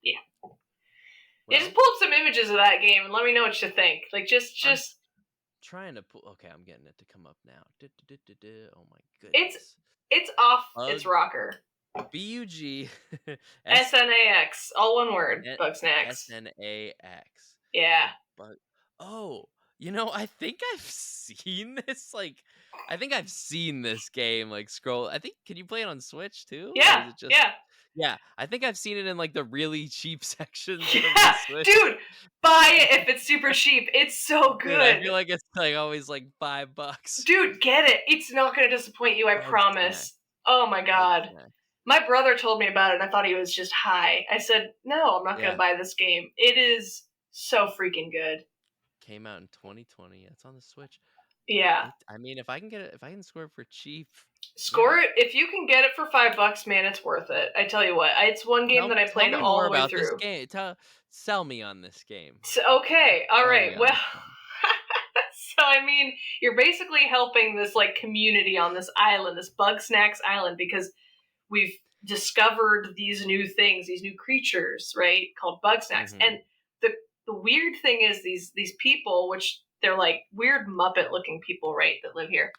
Yeah. Well, Just pull up some images of that game and let me know what you think. Like, just trying to pull. Okay, I'm getting it to come up now. Oh my goodness. it's off its rocker. BUG SNAX, all one word. Bugsnax. SNAX. Yeah. But I think I've seen this. I think I've seen this game. Scroll. I think. Can you play it on Switch too? Yeah. Or is it just, yeah. Yeah, I think I've seen it in the really cheap sections of Yeah, the Switch. dude, buy it if it's super cheap. It's so good. Dude, I feel like it's always $5. Dude, get it. It's not going to disappoint you, I promise. Oh my god. My brother told me about it and I thought he was just high. I said, no, I'm not going to buy this game. It is so freaking good. Came out in 2020. It's on the Switch. Yeah. I mean, if I can get it, if I can score it for cheap. Score it. If you can get it for $5, man, it's worth it. I tell you what. It's one game that I played all the way through. This game. Sell me on this game. Okay. All right. Well, so I mean, you're basically helping this community on this island, this Bugsnax island, because we've discovered these new things, these new creatures, right? Called Bugsnax. Mm-hmm. And the weird thing is these people, which they're weird Muppet looking people, right, that live here.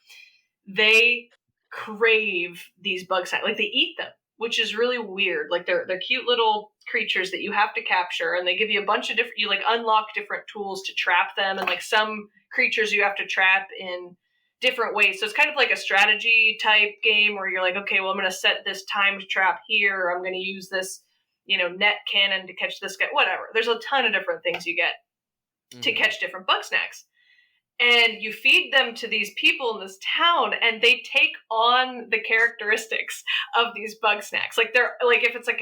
They crave these Bugsnax. They eat them, which is really weird. They're cute little creatures that you have to capture, and they give you a bunch of different. You unlock different tools to trap them, and some creatures you have to trap in different ways. So it's kind of like a strategy type game where you're okay, well, I'm going to set this timed trap here. Or I'm going to use this, net cannon to catch this guy. Whatever. There's a ton of different things you get to catch different Bugsnax. And you feed them to these people in this town, and they take on the characteristics of these Bugsnax. They're if it's a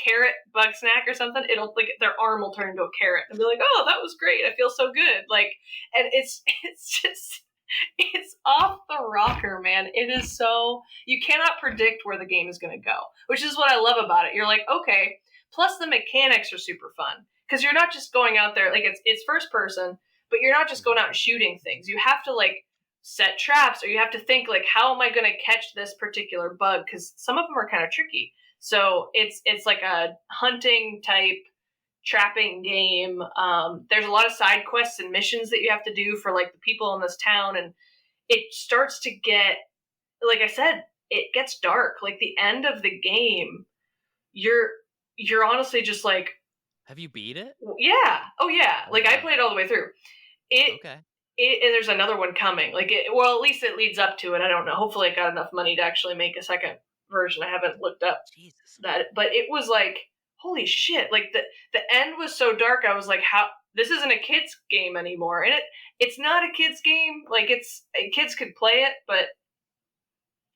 carrot Bugsnax or something, it'll their arm will turn into a carrot and be like, "Oh, that was great! I feel so good!" And it's just it's off the rocker, man. It is so you cannot predict where the game is going to go, which is what I love about it. You're okay. Plus, the mechanics are super fun because you're not just going out there it's first person. But you're not just going out and shooting things. You have to set traps, or you have to think how am I going to catch this particular bug? Because some of them are kind of tricky. So it's like a hunting type trapping game. There's a lot of side quests and missions that you have to do for the people in this town, and it starts to get, like I said, it gets dark. The end of the game, you're honestly just have you beat it? Yeah. Oh yeah. I played all the way through. And there's another one coming. Well, at least it leads up to it. I don't know. Hopefully, I got enough money to actually make a second version. I haven't looked up that, but it was holy shit! The end was so dark. I was how this isn't a kids game anymore, and it's not a kids game. Kids could play it, but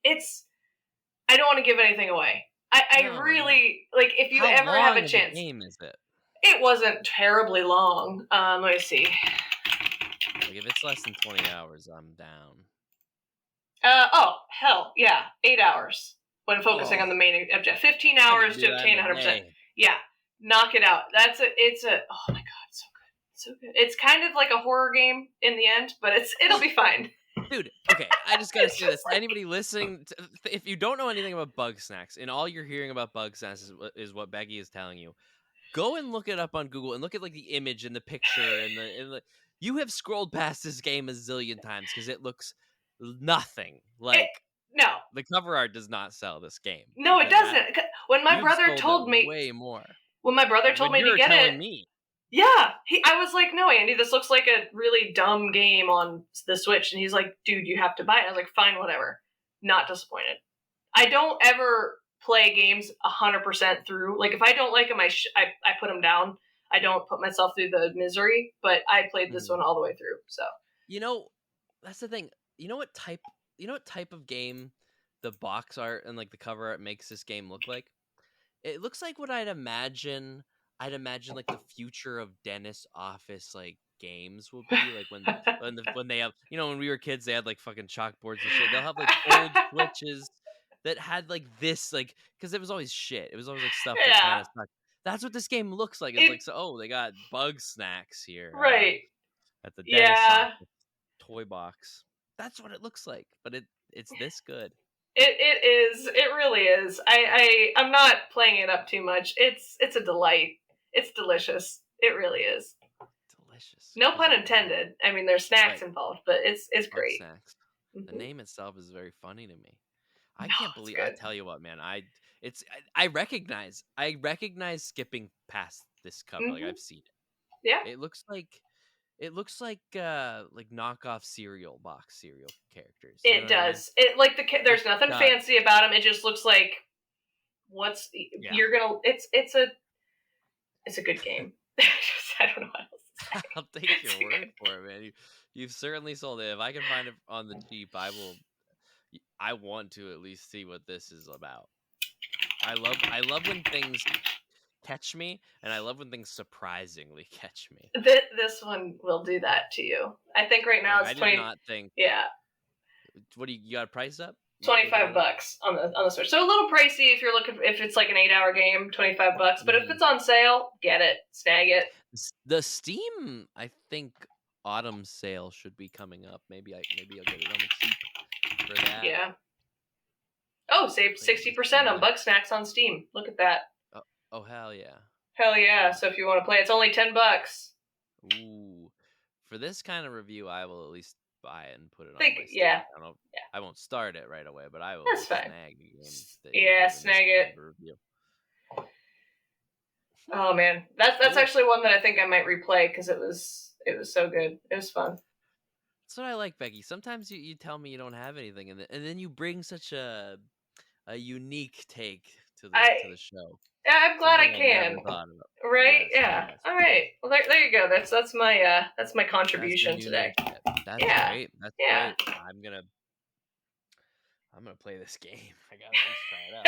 I don't want to give anything away. I really if you ever have a chance. How long game is it? It wasn't terribly long. Let me see. If it's less than 20 hours, I'm down. Oh, hell, yeah. 8 hours when focusing on the main objective. 15 hours to obtain 100%. Yeah, knock it out. Oh my god, it's so good. It's so good. It's kind of like a horror game in the end, but it'll be fine. Dude, okay, I just gotta say this. Anybody listening, if you don't know anything about Bugsnax, and all you're hearing about Bugsnax is what Becky is telling you, go and look it up on Google and look at the image and the picture and the you have scrolled past this game a zillion times because it looks nothing no. The cover art does not sell this game. No, it doesn't. When my brother told me way more. When my brother told me to get it. Me. Yeah, I was like, no, Andy, this looks like a really dumb game on the Switch, and he's like, dude, you have to buy it. I was like, fine, whatever. Not disappointed. I don't ever play games 100% through. Like if I don't like them, I put them down. I don't put myself through the misery, but I played this one all the way through. So that's the thing. You know what type of game the box art and like the cover art makes this game look like? It looks like what I'd imagine like the future of dentist office like games will be like when they have when we were kids they had like fucking chalkboards and shit. They'll have like old switches that had like this like because it was always shit. It was always like stuff that kind of sucked. That's what this game looks like. It's like they got Bugsnax here, right? at the dentist office toy box. That's what it looks like, but it's this good. It is. It really is. I'm not playing it up too much. It's a delight. It's delicious. It really is. Delicious. No pun intended. I mean, there's snacks involved, but it's great. Snacks. The name itself is very funny to me. I can't believe. I tell you what, man. I recognize skipping past this cover. Like I've seen it. Yeah. It looks like knockoff cereal characters. It does. I mean? It like there's nothing fancy about them. It just looks like you're gonna. It's a good game. I don't know what else to say. I'll take your word for it, man. You've certainly sold it. If I can find it on the cheap, I will. I want to at least see what this is about. I love when things catch me, and I love when things surprisingly catch me. This one will do that to you. I think right now it's 20. I did not think. Yeah. What do you got? A price up? $25 on the Switch. So a little pricey if it's like an 8-hour game. $25, but if it's on sale, get it, snag it. The Steam, I think, autumn sale should be coming up. Maybe I'll get it on the cheap for that. Yeah. Oh, save 60% on Bugsnax on Steam. Look at that. Oh hell yeah. Hell yeah. So if you want to play, it's only $10. Ooh. For this kind of review, I will at least buy it and put it on my Steam. Yeah. I won't start it right away, but I will snag the game. Snag it. Review. Oh man. That's actually one that I think I might replay because it was so good. It was fun. That's what I like, Becky. Sometimes you tell me you don't have anything, and then you bring such a unique take to the show. Yeah, I'm glad I can. Right? Yeah. All right. Well, there you go. That's my contribution today. That's great. That's great. I'm gonna play this game. I gotta at least try it out.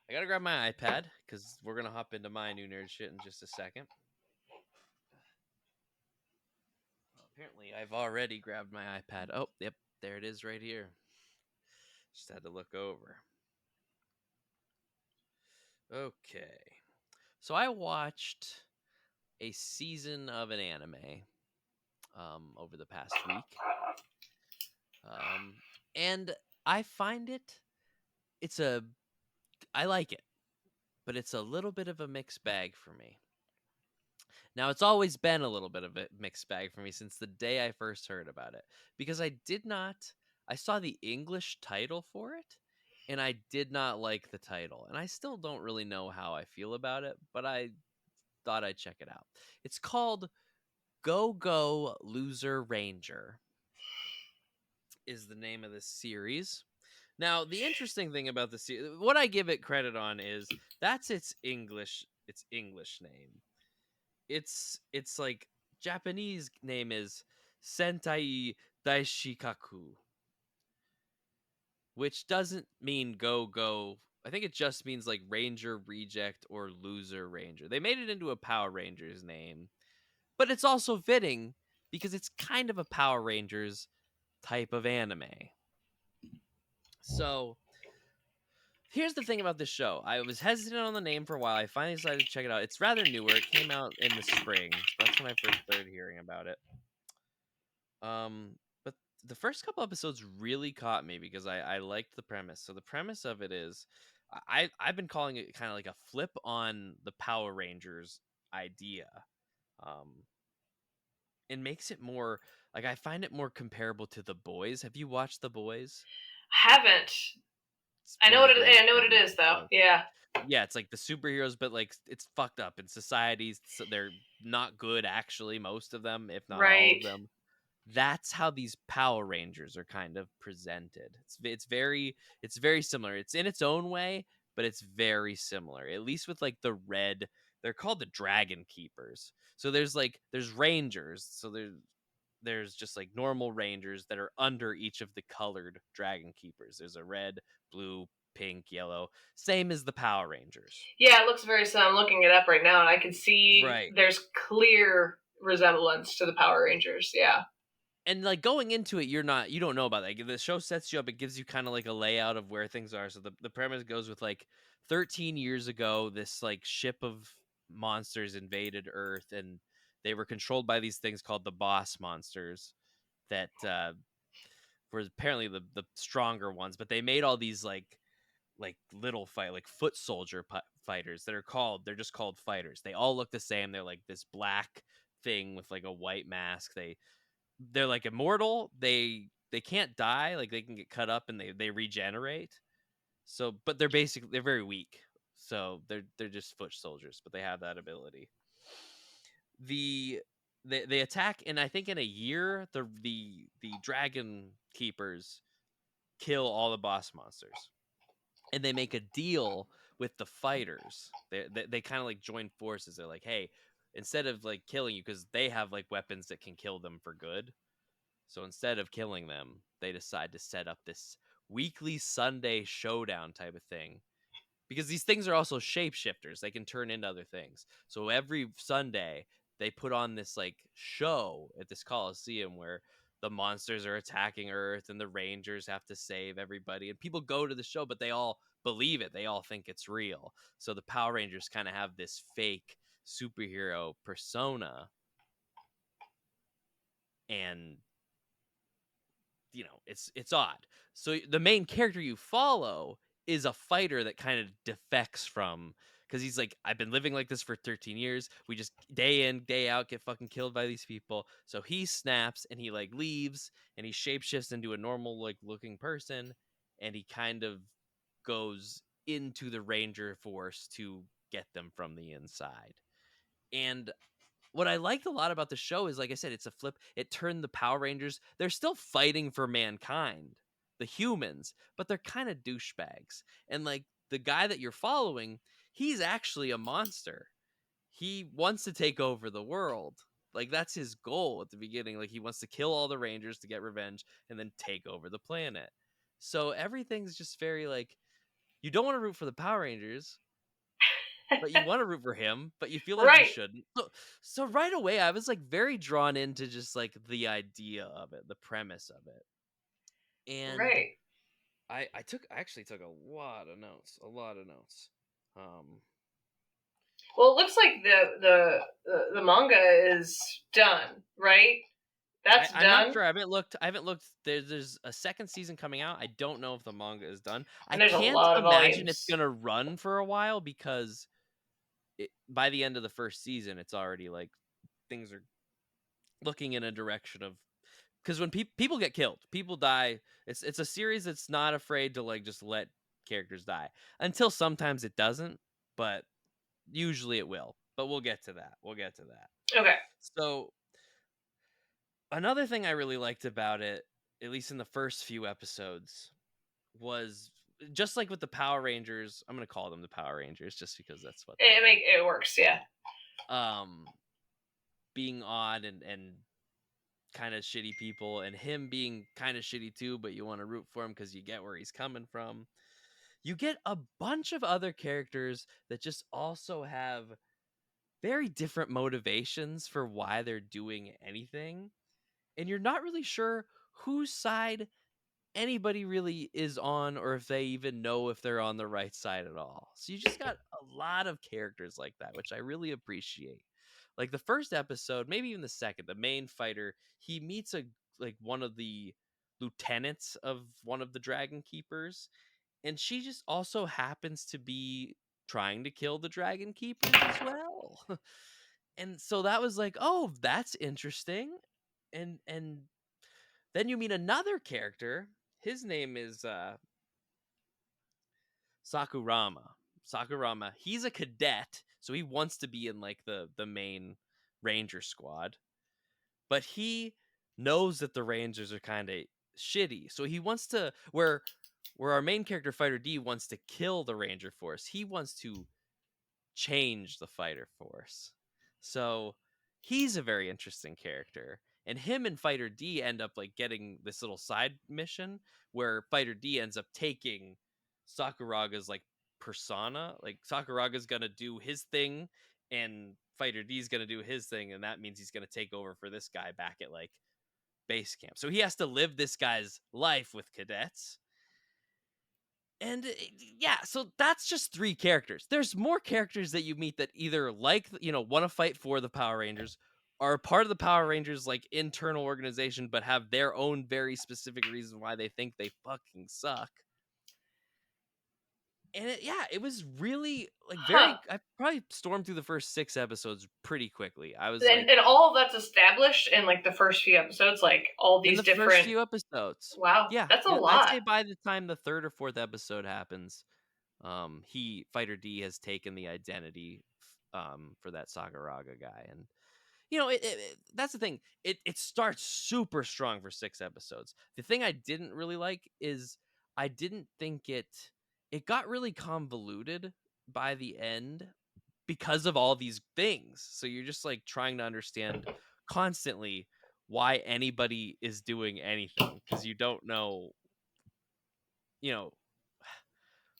I gotta grab my iPad because we're gonna hop into my new nerd shit in just a second. Apparently, I've already grabbed my iPad. Oh, yep, there it is right here. Just had to look over. Okay. So I watched a season of an anime over the past week. And I find I like it, but it's a little bit of a mixed bag for me. Now, it's always been a little bit of a mixed bag for me since the day I first heard about it, because I saw the English title for it, and I did not like the title, and I still don't really know how I feel about it, but I thought I'd check it out. It's called Go Go Loser Ranger is the name of this series. Now, the interesting thing about the series, what I give it credit on is that's its English name. It's like Japanese name is Sentai Daishikaku, which doesn't mean go. I think it just means like Ranger Reject or Loser Ranger. They made it into a Power Rangers name, but it's also fitting because it's kind of a Power Rangers type of anime. So here's the thing about this show. I was hesitant on the name for a while. I finally decided to check it out. It's rather newer. It came out in the spring. That's when I first started hearing about it. But the first couple episodes really caught me because I liked the premise. So the premise of it is I've been calling it kind of like a flip on the Power Rangers idea. It makes it more like I find it more comparable to The Boys. Have you watched The Boys? Haven't. I know what it is though. Yeah. Yeah, it's like the superheroes, but like it's fucked up in society. So they're not good, actually. Most of them, if not all of them. that's how these Power Rangers are kind of presented. It's very similar. It's in its own way, but it's very similar. At least with like the red, they're called the Dragon Keepers. So there's Rangers. So there's just like normal Rangers that are under each of the colored Dragon Keepers. There's a red, blue, pink, yellow, same as the Power Rangers. Yeah, it looks very similar. I'm looking it up right now, and I can see Right. there's clear resemblance to the Power Rangers. Yeah. And like going into it, you don't know about that. Like, the show sets you up, it gives you kind of like a layout of where things are. So the premise goes with like 13 years ago, this like ship of monsters invaded Earth, and they were controlled by these things called the boss monsters that were apparently the stronger ones, but they made all these like little like foot soldier fighters that they're just called fighters. They all look the same. They're like this black thing with like a white mask. They're like immortal. They can't die. Like they can get cut up and they regenerate. So, but they're very weak. So they're just foot soldiers, but they have that ability. The they attack, and I think in a year the dragon keepers kill all the boss monsters, and they make a deal with the fighters. They kind of like join forces. They're like, hey, instead of like killing you, because they have like weapons that can kill them for good. So instead of killing them, they decide to set up this weekly Sunday showdown type of thing. Because these things are also shapeshifters. They can turn into other things. So every Sunday, they put on this like show at this Coliseum where the monsters are attacking Earth and the Rangers have to save everybody. And people go to the show, but they all believe it. They all think it's real. So the Power Rangers kind of have this fake superhero persona. And it's odd. So the main character you follow is a fighter that kind of defects from, because he's like, I've been living like this for 13 years. We just day in day out get fucking killed by these people. So he snaps and he like leaves and he shapeshifts into a normal like looking person, and he kind of goes into the Ranger force to get them from the inside. And what I liked a lot about the show is, like I said, it's a flip. It turned the Power Rangers. They're still fighting for mankind, the humans, but they're kind of douchebags. And like the guy that you're following, he's actually a monster. He wants to take over the world. Like that's his goal at the beginning. Like he wants to kill all the Rangers to get revenge and then take over the planet. So everything's just very like, you don't want to root for the Power Rangers, but you want to root for him, but you feel like you Right. shouldn't. So right away, I was like very drawn into just like the idea of it, the premise of it, and Right. I actually took a lot of notes, Um, Well, it looks like the manga is done, right? That's I'm not done, sure. I haven't looked. There's a second season coming out. I don't know if the manga is done. I and there's a can't lot of imagine it's volumes. gonna run for a while because by the end of the first season, it's already like things are looking in a direction of, because when people get killed, people die. It's a series that's not afraid to like just let characters die, until sometimes it doesn't, but usually it will. But we'll get to that. Okay. So another thing I really liked about it, at least in the first few episodes, was just like with the Power Rangers. I'm gonna call them the Power Rangers just because that's what they It works, yeah. are. Being odd and kind of shitty people, and him being kind of shitty too, but you want to root for him because you get where he's coming from. You get a bunch of other characters that just also have very different motivations for why they're doing anything, and you're not really sure whose side anybody really is on, or if they even know if they're on the right side at all. So you just got a lot of characters like that, which I really appreciate. Like the first episode, maybe even the second, the main fighter, he meets one of the lieutenants of one of the Dragon Keepers, and she just also happens to be trying to kill the Dragon Keepers as well. And so that was like, oh, that's interesting. And then you meet another character. His name is Sakurama. Sakurama. He's a cadet, so he wants to be in like the main Ranger squad. But he knows that the Rangers are kind of shitty. So he wants to where our main character Fighter D wants to kill the Ranger Force. He wants to change the Fighter Force. So he's a very interesting character. And him and Fighter D end up like getting this little side mission where Fighter D ends up taking Sakuraga's like persona. Like Sakuraga's gonna do his thing and Fighter D's gonna do his thing, and that means he's gonna take over for this guy back at like base camp. So he has to live this guy's life with cadets. And yeah, so that's just 3 characters. There's more characters that you meet that either like, want to fight for the Power Rangers, are part of the Power Rangers like internal organization, but have their own very specific reason why they think they fucking suck. And it was really like I probably stormed through the first 6 episodes pretty quickly. I was and all of that's established in like the first few episodes, like all these in the different first few episodes. Wow, Yeah, that's a I'd lot. say by the time the 3rd or 4th episode happens, Fighter D has taken the identity for that Sakuraga guy, and that's the thing. It starts super strong for 6 episodes. The thing I didn't really like is I didn't think it got really convoluted by the end because of all these things. So you're just like trying to understand constantly why anybody is doing anything because you don't know, you know,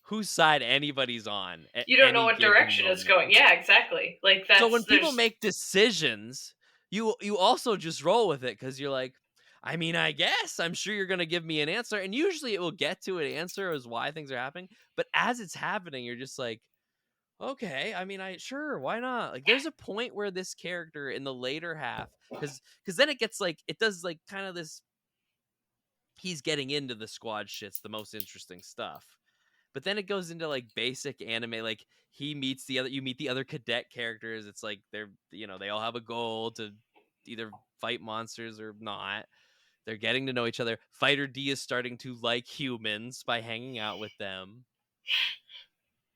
whose side anybody's on at You don't know any what given direction it's moment. going. Yeah, exactly. Like So when people there's make decisions, you also just roll with it because you're like, I mean, I guess I'm sure you're gonna give me an answer, and usually it will get to an answer as why things are happening. But as it's happening, you're just like, okay, I mean, sure, why not? Like, there's a point where this character in the later half, because then it gets like it does like kind of this. He's getting into the squad shit's the most interesting stuff. But then it goes into like basic anime, like you meet the other cadet characters. It's like they all have a goal to either fight monsters or not. They're getting to know each other. Fighter D is starting to like humans by hanging out with them,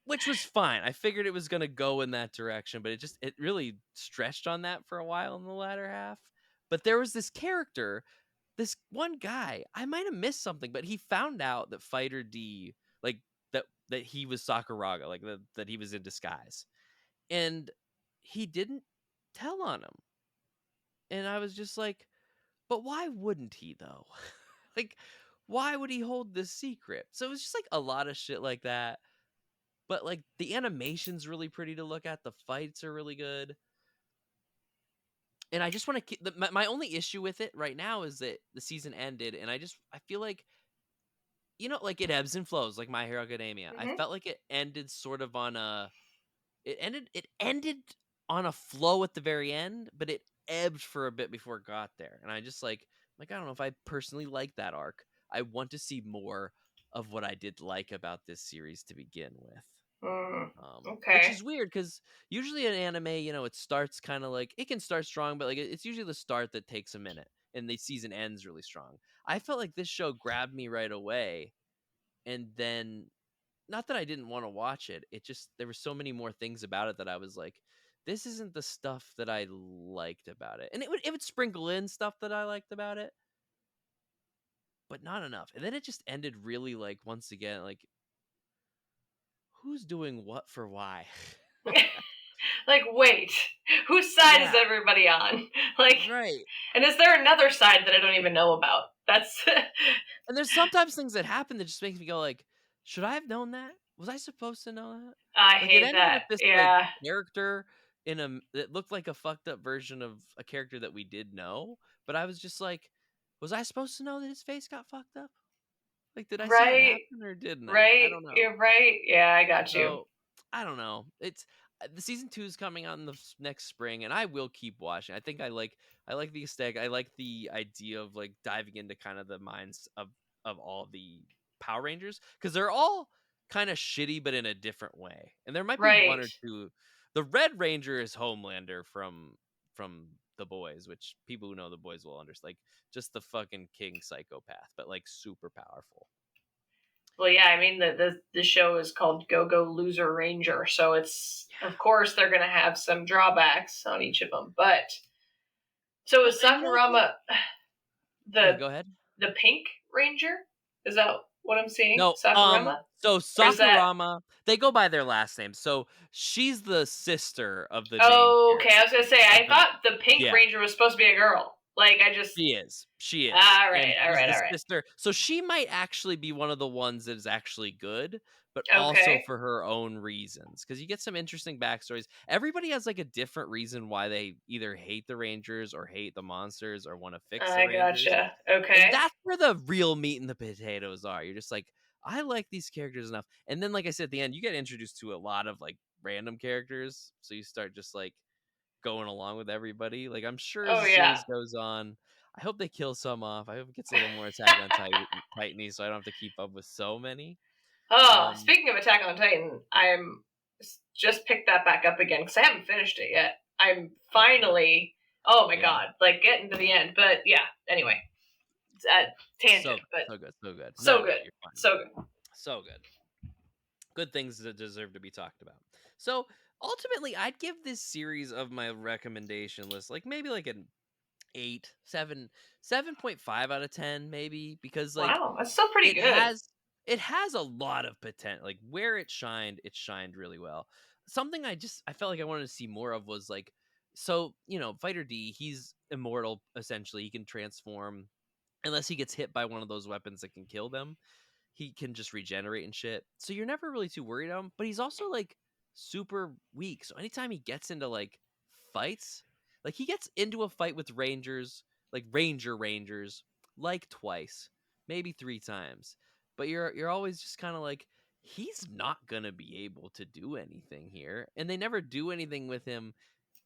which was fine. I figured it was going to go in that direction, but it really stretched on that for a while in the latter half. But there was this character, this one guy, I might have missed something, but he found out that Fighter D, like that he was Sakuraga, like that he was in disguise, and he didn't tell on him. And I was just like, but why wouldn't he though? Like, why would he hold this secret? So it was just like a lot of shit like that. But like the animation's really pretty to look at. The fights are really good. And I just want to my only issue with it right now is that the season ended, and I feel like like it ebbs and flows, like My Hero Academia. I felt like it ended sort of on a it ended on a flow at the very end, but it ebbed for a bit before it got there. And I just like I don't know if I personally like that arc. I want to see more of what I did like about this series to begin with. Which okay. is weird because usually in anime, it starts kind of like it can start strong, but like it's usually the start that takes a minute and the season ends really strong. I felt like this show grabbed me right away, and then not that I didn't want to watch it, it just there were so many more things about it that I was like, this isn't the stuff that I liked about it, and it would sprinkle in stuff that I liked about it, but not enough. And then it just ended really like once again like who's doing what for why. Like, wait, whose side is Yeah. everybody on? Like, Right. and is there another side that I don't even know about? That's And there's sometimes things that happen that just makes me go like, should I have known that? Was I supposed to know that? I Like it hate ended that. with this like Yeah, character that looked like a fucked up version of a character that we did know, but I was just like, was I supposed to know that his face got fucked up? Like did I see that right, happen or didn't I? I right. don't know. You're right. Yeah, I got you. So I don't know. It's the season 2 is coming out in the next spring, and I will keep watching. I think I like the aesthetic. I like the idea of like diving into kind of the minds of all the Power Rangers because they're all kind of shitty, but in a different way. And there might be one Right. or two. The Red Ranger is Homelander from the boys, which people who know the boys will understand. Like just the fucking king psychopath, but like super powerful. Well, yeah. I mean, the show is called Go Go Loser Ranger, so it's of course they're gonna have some drawbacks on each of them. But so Well, is and you know what though? Sakurama. Yeah, the go ahead. the Pink Ranger? Is that what I'm seeing? No, Sakurama? so Or is that? Sakurama, they go by their last name. So she's the sister of the main Oh, okay. I was gonna character. say I thought the Pink Yeah. Ranger was supposed to be a girl. Like I just. She is. She is. All And right, all she's right, the all right. sister. So she might actually be one of the ones that is actually good, but also Okay. for her own reasons. Because you get some interesting backstories. Everybody has like a different reason why they either hate the Rangers or hate the monsters or want to fix the I Rangers. gotcha. And Okay. that's where the real meat and the potatoes are. You're just like, I like these characters enough. And then, like I said at the end, you get introduced to a lot of like random characters. So you start just like going along with everybody. Like, I'm sure as Oh the yeah. series goes on, I hope they kill some off. I hope it gets a little more Attack on Titan-y, so I don't have to keep up with so many. Oh, speaking of Attack on Titan, I'm just picked that back up again because I haven't finished it yet. I'm finally. Oh my god! Like getting to the end, but yeah. Anyway, tangent, but so good. so No, good, you're fine. so good. So good. Good things that deserve to be talked about. So ultimately, I'd give this series of my recommendation list like maybe like an 8, 7, 7.5 out of 10, maybe, because like Wow, that's still pretty it good. has a lot of potential. Like where it shined really well. Something I felt like I wanted to see more of was like, so Fighter D, he's immortal essentially. He can transform unless he gets hit by one of those weapons that can kill them. He can just regenerate and shit. So you're never really too worried about him, but he's also like super weak. So anytime he gets into like fights, like he gets into a fight with Rangers, like Rangers, like twice, maybe 3 times. But you're always just kind of like, he's not gonna be able to do anything here. And they never do anything with him.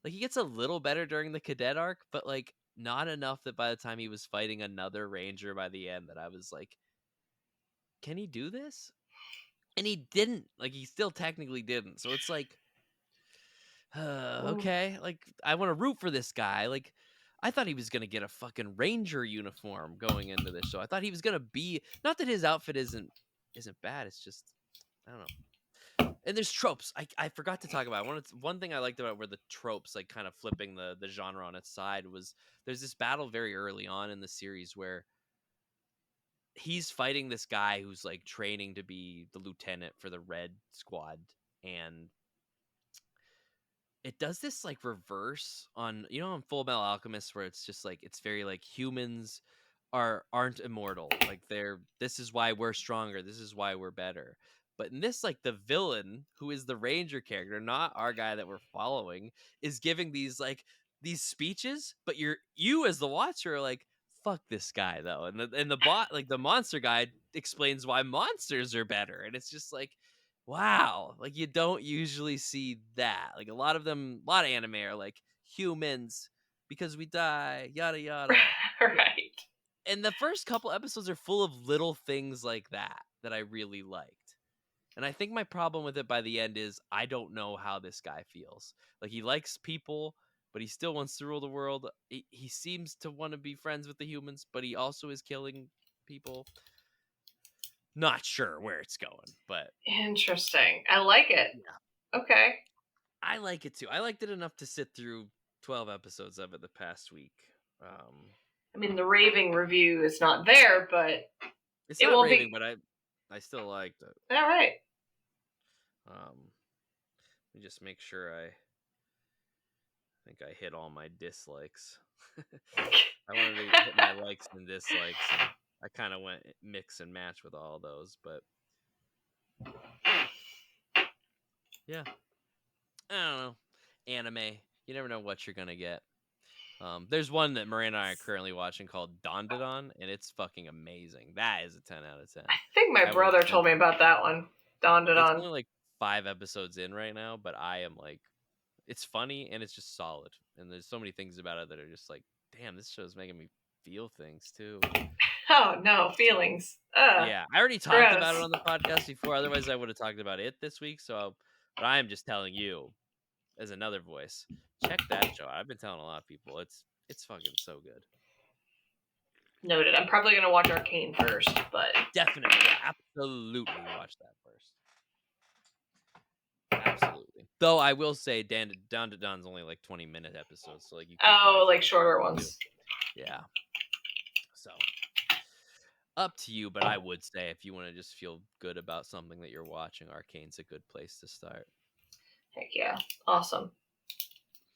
Like he gets a little better during the cadet arc, but like not enough that by the time he was fighting another Ranger by the end that I was like, can he do this? And he didn't. Like he still technically didn't. So it's like, okay, like I want to root for this guy. Like I thought he was gonna get a fucking Ranger uniform going into this show. I thought he was gonna be, not that his outfit isn't bad. It's just, I don't know. And there's tropes. I forgot to talk about. One thing I liked about where the tropes like kind of flipping the genre on its side was there's this battle very early on in the series where he's fighting this guy who's like training to be the lieutenant for the Red Squad, and it does this like reverse on on Full Metal Alchemist where it's just like it's very like humans aren't immortal, like this is why we're stronger, this is why we're better. But in this, like the villain, who is the Ranger character, not our guy that we're following, is giving these speeches, but you as the watcher are like, fuck this guy though. And the bot, like the monster guy, explains why monsters are better. And it's just like, wow, like you don't usually see that. Like a lot of anime are like humans because we die, yada yada. Right. And the first couple episodes are full of little things like that I really liked. And I think my problem with it by the end is I don't know how this guy feels. Like he likes people, but he still wants to rule the world. He seems to want to be friends with the humans, but he also is killing people. Not sure where it's going, but Interesting. I like it. yeah. Okay. I like it too. I liked it enough to sit through 12 episodes of it the past week. I mean, the raving review is not there, but It's it not won't raving, be. but I still liked it. All right. Let me just make sure I think I hit all my dislikes. I wanted to hit my likes and dislikes, and I kind of went mix and match with all those, but yeah, I don't know. Anime, you never know what you're gonna get. There's one that Miranda and I are currently watching called Dandadan, and it's fucking amazing. That is a 10 out of 10. I think my brother told me about that one. It's Dandadan. only like 5 episodes in right now, but I am like, it's funny and it's just solid. And there's so many things about it that are just like, damn, this show's making me feel things too. Oh no, feelings. Yeah, I already talked gross. about it on the podcast before. Otherwise, I would have talked about it this week. But I am just telling you, as another voice, check that show out. I've been telling a lot of people, it's fucking so good. Noted. I'm probably gonna watch Arcane first, but Definitely, absolutely watch that first. Absolutely. Though I will say, Down to Dawn's only like 20-minute episodes, so like you. like shorter ones. Yeah. So Up to you, but I would say if you want to just feel good about something that you're watching, Arcane's a good place to start. Heck yeah. Awesome.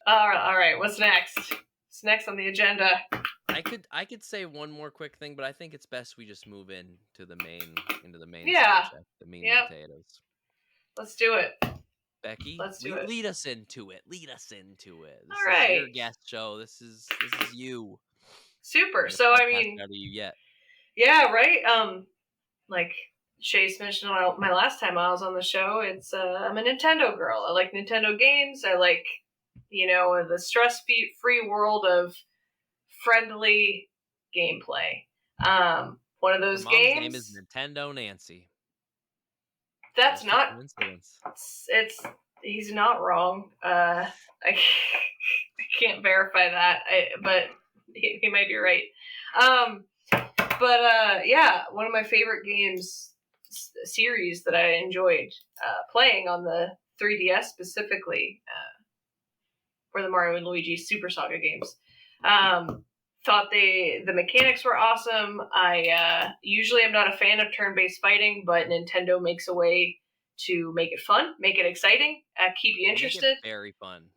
All right. What's next? What's next on the agenda? I could say one more quick thing, but I think it's best we just move into the main Yeah. subject, the meat Yep. and potatoes. Let's do it. Becky, Let's do it. lead us into it. Lead us into it. This All is your right. guest show. This is you. Super. Get a So I podcast mean, out of you yet? yeah, right. Like Chase mentioned my last time I was on the show, it's I'm a Nintendo girl. I like Nintendo games. I like, the stress-free world of friendly gameplay. One of Her those mom's name is games. Nintendo Nancy. That's Just a not. coincidence. It's he's not wrong. I can't verify that, but he might be right. Yeah, one of my favorite games series that I enjoyed playing on the 3DS specifically for the Mario and Luigi Super Saga games. Thought the mechanics were awesome. I usually am not a fan of turn-based fighting, but Nintendo makes a way to make it fun, make it exciting, keep you interested. Make it very fun.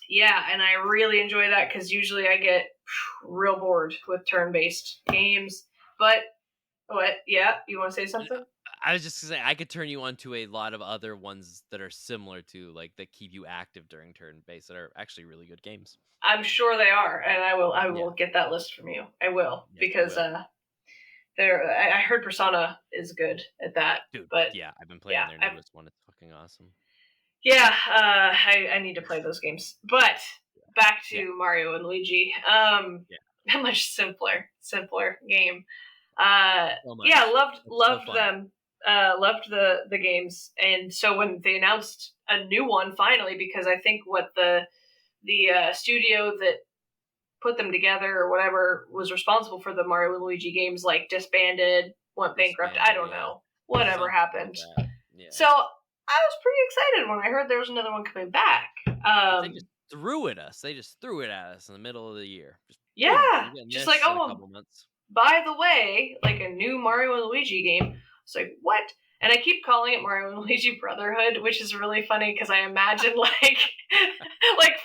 Yeah, and I really enjoy that because usually I get real bored with turn-based games. But what? Yeah, you want to say something? I was just gonna say I could turn you on to a lot of other ones that are similar to that keep you active during turn based that are actually really good games. I'm sure they are, and I will get that list from you. I will because I heard Persona is good at that. Dude, but yeah, I've been playing their newest one. It's fucking awesome. Yeah, I need to play those games. But back to Mario and Luigi. A much simpler game. Loved them. Loved the games, and so when they announced a new one finally, because I think what the studio that put them together or whatever was responsible for the Mario and Luigi games disbanded, went bankrupt. I don't know. Whatever happened. Like so I was pretty excited when I heard there was another one coming back. They just threw it at us. They just threw it at us in the middle of the year. Just like, in a couple months. By the way, like a new Mario and Luigi game. It's like, what? And I keep calling it Mario and Luigi Brotherhood, which is really funny because I imagine like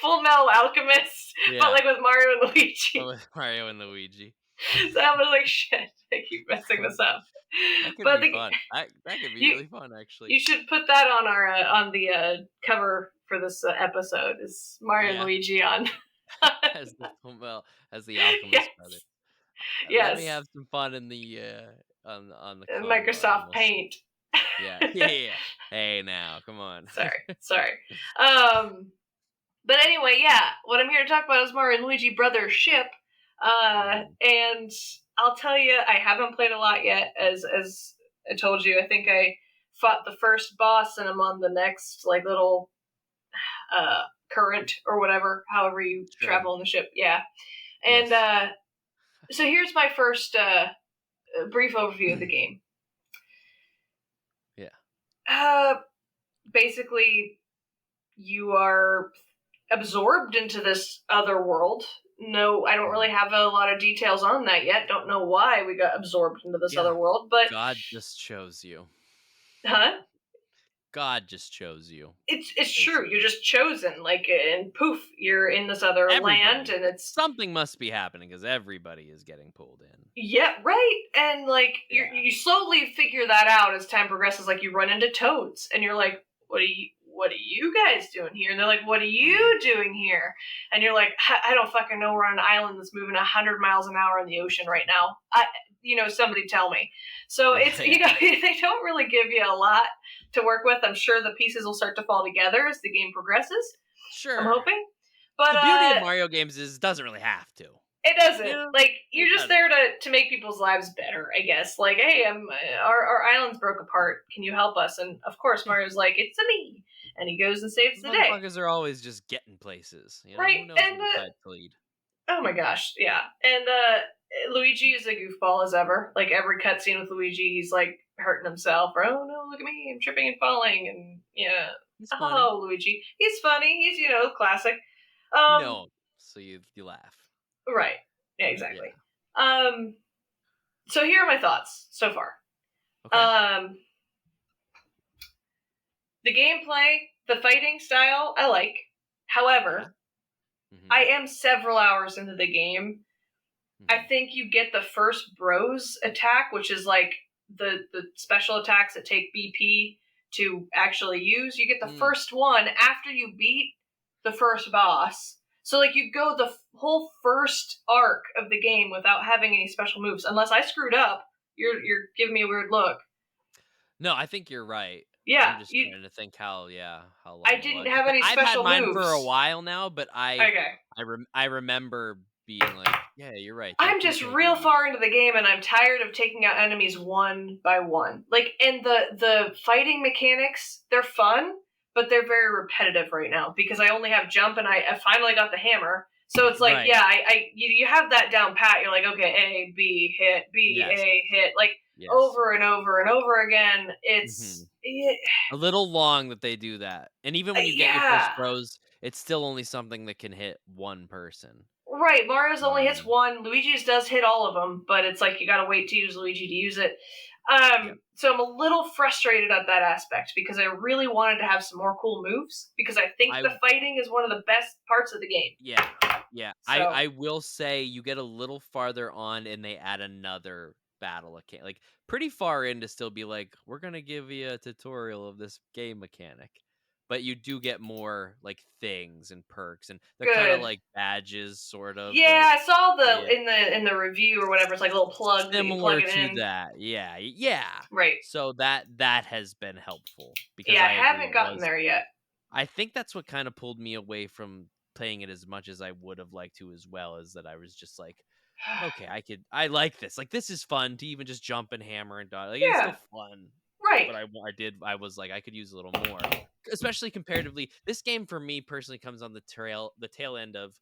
Full Metal Alchemist, but with Mario and Luigi. With Mario and Luigi. So I was like, shit, I keep messing this up. That could be fun. That could be really fun, actually. You should put that on our on the cover for this episode. Is Mario and Luigi on as the Alchemist brother. Yes. Let me have some fun in the on the Microsoft Paint. Yeah. Hey, now, come on. Sorry. But anyway, what I'm here to talk about is Mario and Luigi Brothership. And I'll tell you, I haven't played a lot yet. As I told you, I think I fought the first boss, and I'm on the next little current or whatever, however you travel on the ship. Yeah. And so here's my first brief overview of the game. Basically, you are absorbed into this other world. No, I don't really have a lot of details on that yet. Don't know why we got absorbed into this other world, but God just chose you. Huh? God just chose you. It's true. You're just chosen, and poof, you're in this other land, and it's something must be happening because everybody is getting pulled in. Yeah, right. And you slowly figure that out as time progresses. Like you run into toads, and you're like, what are you guys doing here? And they're like, what are you doing here? And you're like, I don't fucking know. We're on an island that's moving 100 miles an hour in the ocean right now. Somebody tell me. So it's, they don't really give you a lot to work with. I'm sure the pieces will start to fall together as the game progresses. Sure. I'm hoping. But the beauty of Mario games is it doesn't really have to. It doesn't. You're just there to make people's lives better, I guess. Hey, our island's broke apart. Can you help us? And of course, Mario's like, it's a me. And he goes and saves the day. Motherfuckers are always just getting places. Right. Who knows and to lead. Oh my gosh, yeah. And Luigi is a goofball as ever. Every cutscene with Luigi, he's hurting himself. Or, oh no, look at me, I'm tripping and falling. And hello, Luigi. He's funny. He's, classic. So you laugh. Right. Yeah, exactly. Yeah. So here are my thoughts so far. Okay. The gameplay, the fighting style, I like. However, I am several hours into the game. I think you get the first bros attack, which is like the special attacks that take BP to actually use. You get the first one after you beat the first boss. So like you go the whole first arc of the game without having any special moves. Unless I screwed up. You're giving me a weird look. No, I think you're right. Yeah, I'm just trying to think how long I it didn't was. have any I've had special mine moves for a while now, but Okay. I remember being like, yeah, you're right. I'm just real far into the game, and I'm tired of taking out enemies one by one. Like, and the fighting mechanics, they're fun, but they're very repetitive right now because I only have jump, and I finally got the hammer. So it's like, yeah, you have that down pat. You're like, okay, A, B, hit, B, A, hit, like over and over and over again. It's a little long that they do that, and even when you get your first bros, it's still only something that can hit one person. Right, Mario's only hits one. Luigi's does hit all of them, but it's like you gotta wait to use Luigi to use it. So I'm a little frustrated at that aspect because I really wanted to have some more cool moves because I think the fighting is one of the best parts of the game. Yeah. So, I will say you get a little farther on and they add another battle like pretty far in to still be like, we're gonna give you a tutorial of this game mechanic. But you do get more like things and perks, and they're kind of like badges, sort of. Yeah, I saw in the review or whatever. It's like a little plug that you plug it in. That. Yeah. Right. So that has been helpful because I haven't gotten there yet. I think that's what kind of pulled me away from playing it as much as I would have liked to as well. Is that I was just like, okay, I like this. Like this is fun to even just jump and hammer and dodge. Like it's still fun. Right. But I was like, I could use a little more, especially comparatively. This game for me personally comes on the tail end of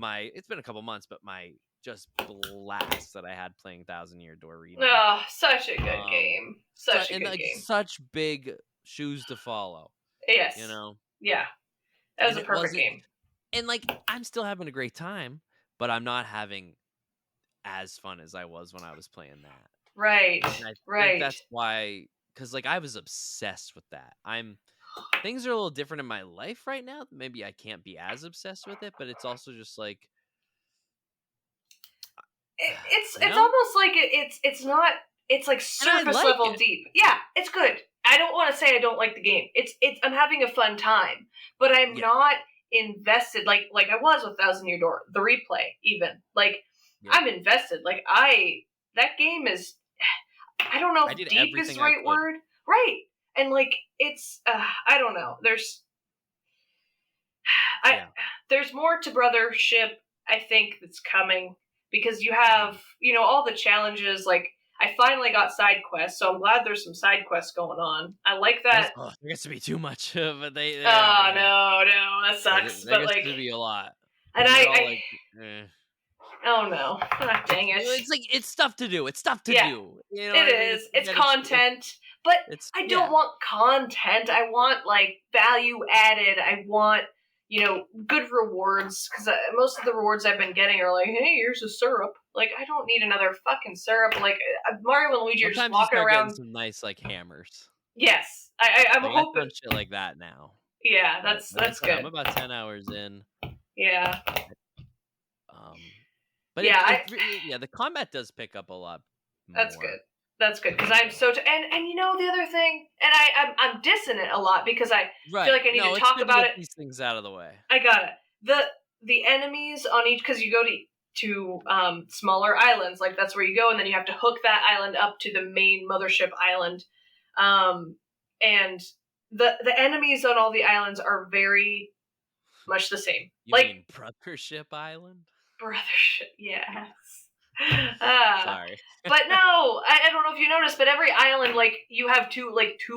it's been a couple months, but my just blast that I had playing Thousand Year Door Remake. Oh, such a good game. Such a good game. Such big shoes to follow. Yes. You know? Yeah. That was a perfect game. And like, I'm still having a great time, but I'm not having as fun as I was when I was playing that. Right. And I think that's why, because like I was obsessed with that. Things are a little different in my life right now. Maybe I can't be as obsessed with it, but it's also just like it's almost like it's not. It's like surface level deep. Yeah, it's good. I don't want to say I don't like the game. It's I'm having a fun time, but I'm not invested like I was with Thousand Year Door, the replay even. Like I'm invested. Like that game is, I don't know if deep is the right word. Right. And like it's I don't know. There's more to Brothership, I think, that's coming because you have, all the challenges. Like I finally got side quests, so I'm glad there's some side quests going on. I like that. There gets to be too much, but they no, that sucks. There but gets like to be a lot. And oh no. Oh, dang it. It's like, it's stuff to do. It's stuff to do. It is. It's content. But I don't want content. I want, like, value added. I want, good rewards. Because most of the rewards I've been getting are like, hey, here's a syrup. Like, I don't need another fucking syrup. Like, Mario and Luigi are just walking around. Some nice, like, hammers. Yes. I'm hoping. I've done shit like that now. Yeah, that's good. I'm about 10 hours in. Yeah. But the combat does pick up a lot more. That's good because I'm so and the other thing, and I'm dissing it a lot because I feel like I need to talk about it. These things out of the way. I got it. The enemies on each, because you go to smaller islands, like that's where you go, and then you have to hook that island up to the main mothership island, and the enemies on all the islands are very much the same. You mean Brothership Island? Brothership, yes. Sorry. But no, I don't know if you noticed, but every island, like, you have two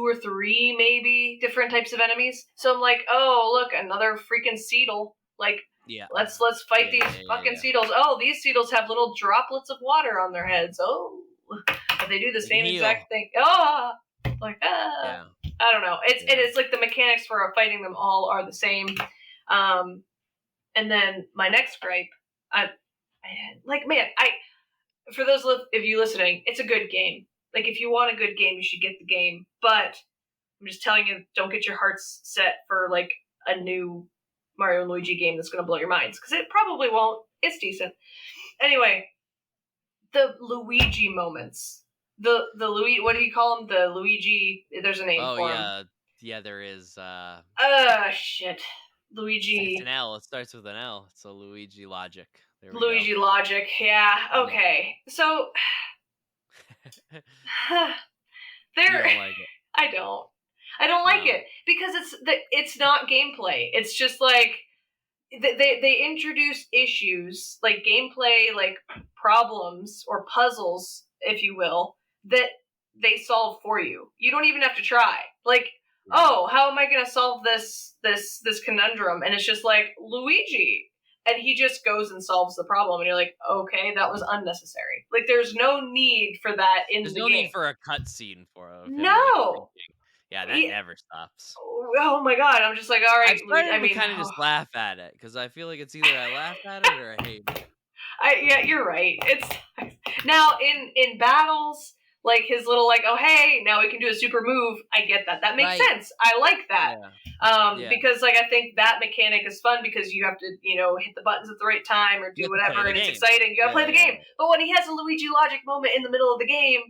or three, maybe, different types of enemies. So I'm like, oh, look, another freaking Seedle. Like, let's fight these fucking Seedles. Oh, these Seedles have little droplets of water on their heads. Oh. But they do the same exact thing. Oh! Like, I don't know. It's like the mechanics for fighting them all are the same. And then my next gripe, for those of you listening, it's a good game. Like, if you want a good game, you should get the game. But I'm just telling you, don't get your hearts set for like a new Mario and Luigi game that's going to blow your minds, because it probably won't. It's decent. Anyway, the Luigi moments. The Luigi, what do you call him? The Luigi. There's a name for him. Yeah, there is. Shit. Luigi. It's an L. It starts with an L. It's a Luigi Logic. There we Luigi go. Logic. Yeah. Okay. So. You don't like it. I don't like it because it's not gameplay. It's just like they introduce issues, like gameplay, like problems or puzzles, if you will, that they solve for you. You don't even have to try. Like, oh, how am I going to solve this conundrum? And it's just like Luigi, and he just goes and solves the problem, and you're like, okay, that was unnecessary. Like, there's no need for that in the game. There's no need for a cutscene for a no. Yeah, that never stops. Oh my god, I'm just like, all right. I mean, kind of just laugh at it, because I feel like it's either I laugh at it or I hate it. Yeah, you're right. It's now in battles, like his little like, oh hey, now we can do a super move. I get that. That makes sense. I like that. Yeah. Because like I think that mechanic is fun because you have to, hit the buttons at the right time or do whatever, and it's exciting. You gotta play the game. But when he has a Luigi Logic moment in the middle of the game,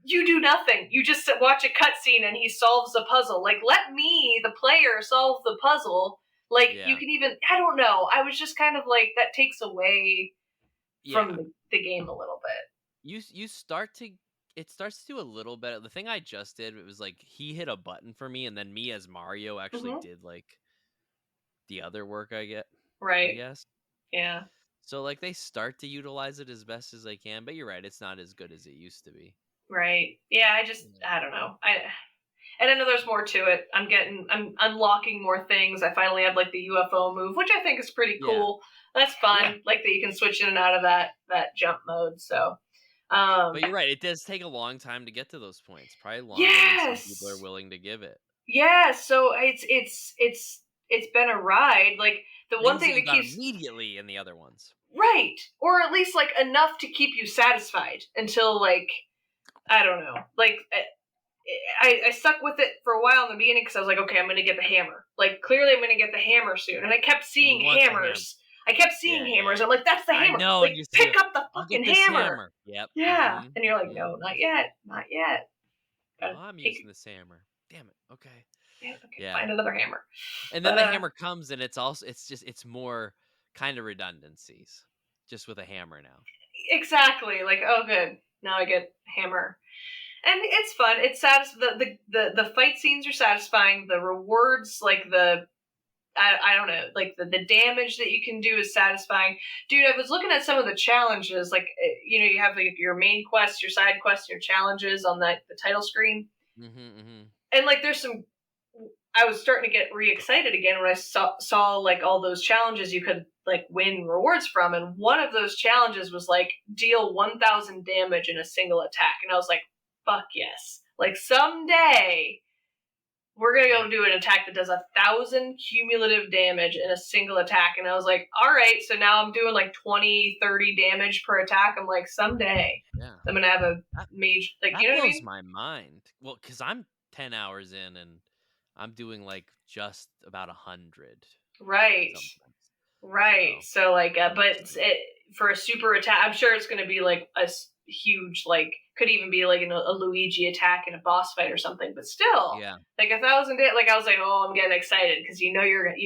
you do nothing. You just watch a cutscene and he solves the puzzle. Like, let me, the player, solve the puzzle. Like, you can even, I don't know. I was just kind of like, that takes away from the game a little bit. It starts to do a little bit. The thing I just did, it was like, he hit a button for me, and then me as Mario actually did, like, the other work I get. Right. I guess. Yeah. So, like, they start to utilize it as best as they can, but you're right, it's not as good as it used to be. Right. Yeah, I don't know. And I know there's more to it. I'm unlocking more things. I finally have like the UFO move, which I think is pretty cool. Yeah. That's fun. Yeah. Like that you can switch in and out of that jump mode. So, but you're right. It does take a long time to get to those points. Probably longer than some people are willing to give it. Yeah. So it's been a ride. Like the one thing that keeps immediately in the other ones. Right. Or at least like enough to keep you satisfied until like, I don't know. Like, I stuck with it for a while in the beginning because I was like, okay, I'm going to get the hammer. Like, clearly I'm going to get the hammer soon. And I kept seeing hammers. I kept seeing hammers. Yeah. I'm like, that's the hammer. I know. Like, pick up the fucking hammer. Yep. Yeah. Mm-hmm. And you're like, no, not yet. Not yet. Oh, I'm using this hammer. Damn it. Okay. Yeah, okay. Find another hammer. And then the hammer comes, and it's more kind of redundancies just with a hammer now. Exactly. Like, oh, good. Now I get hammer. And it's fun. It's the fight scenes are satisfying. The rewards, like I don't know, like the damage that you can do is satisfying. Dude, I was looking at some of the challenges. Like, you have like your main quest, your side quest, your challenges on the title screen. Mm-hmm. And like, there's some. I was starting to get re-excited again when I saw like all those challenges you could like win rewards from, and one of those challenges was like deal 1,000 damage in a single attack, and I was like, fuck yes. Like, someday we're gonna go do an attack that does 1,000 cumulative damage in a single attack. And I was like, all right, so now I'm doing like 20, 30 damage per attack. I'm like, someday I'm gonna have a mage, like, you know what I mean? That blows my mind. Well, because I'm 10 hours in and I'm doing like just about 100. Right. Sometimes. Right. So like, but for a super attack, I'm sure it's going to be like a huge, like, could even be like a Luigi attack in a boss fight or something. But still, like 1,000. Like, I was like, oh, I'm getting excited because you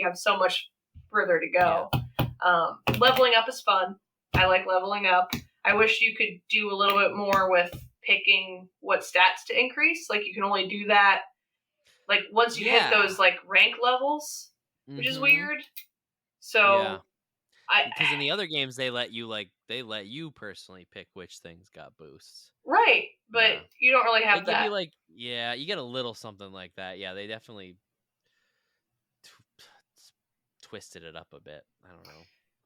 have so much further to go. Yeah. Leveling up is fun. I like leveling up. I wish you could do a little bit more with picking what stats to increase. Like, you can only do that like once you hit those like rank levels, which is weird. So because in the other games they let you personally pick which things got boosts. Right, but you don't really have that. Like, you get a little something like that. Yeah, they definitely twisted it up a bit. I don't know.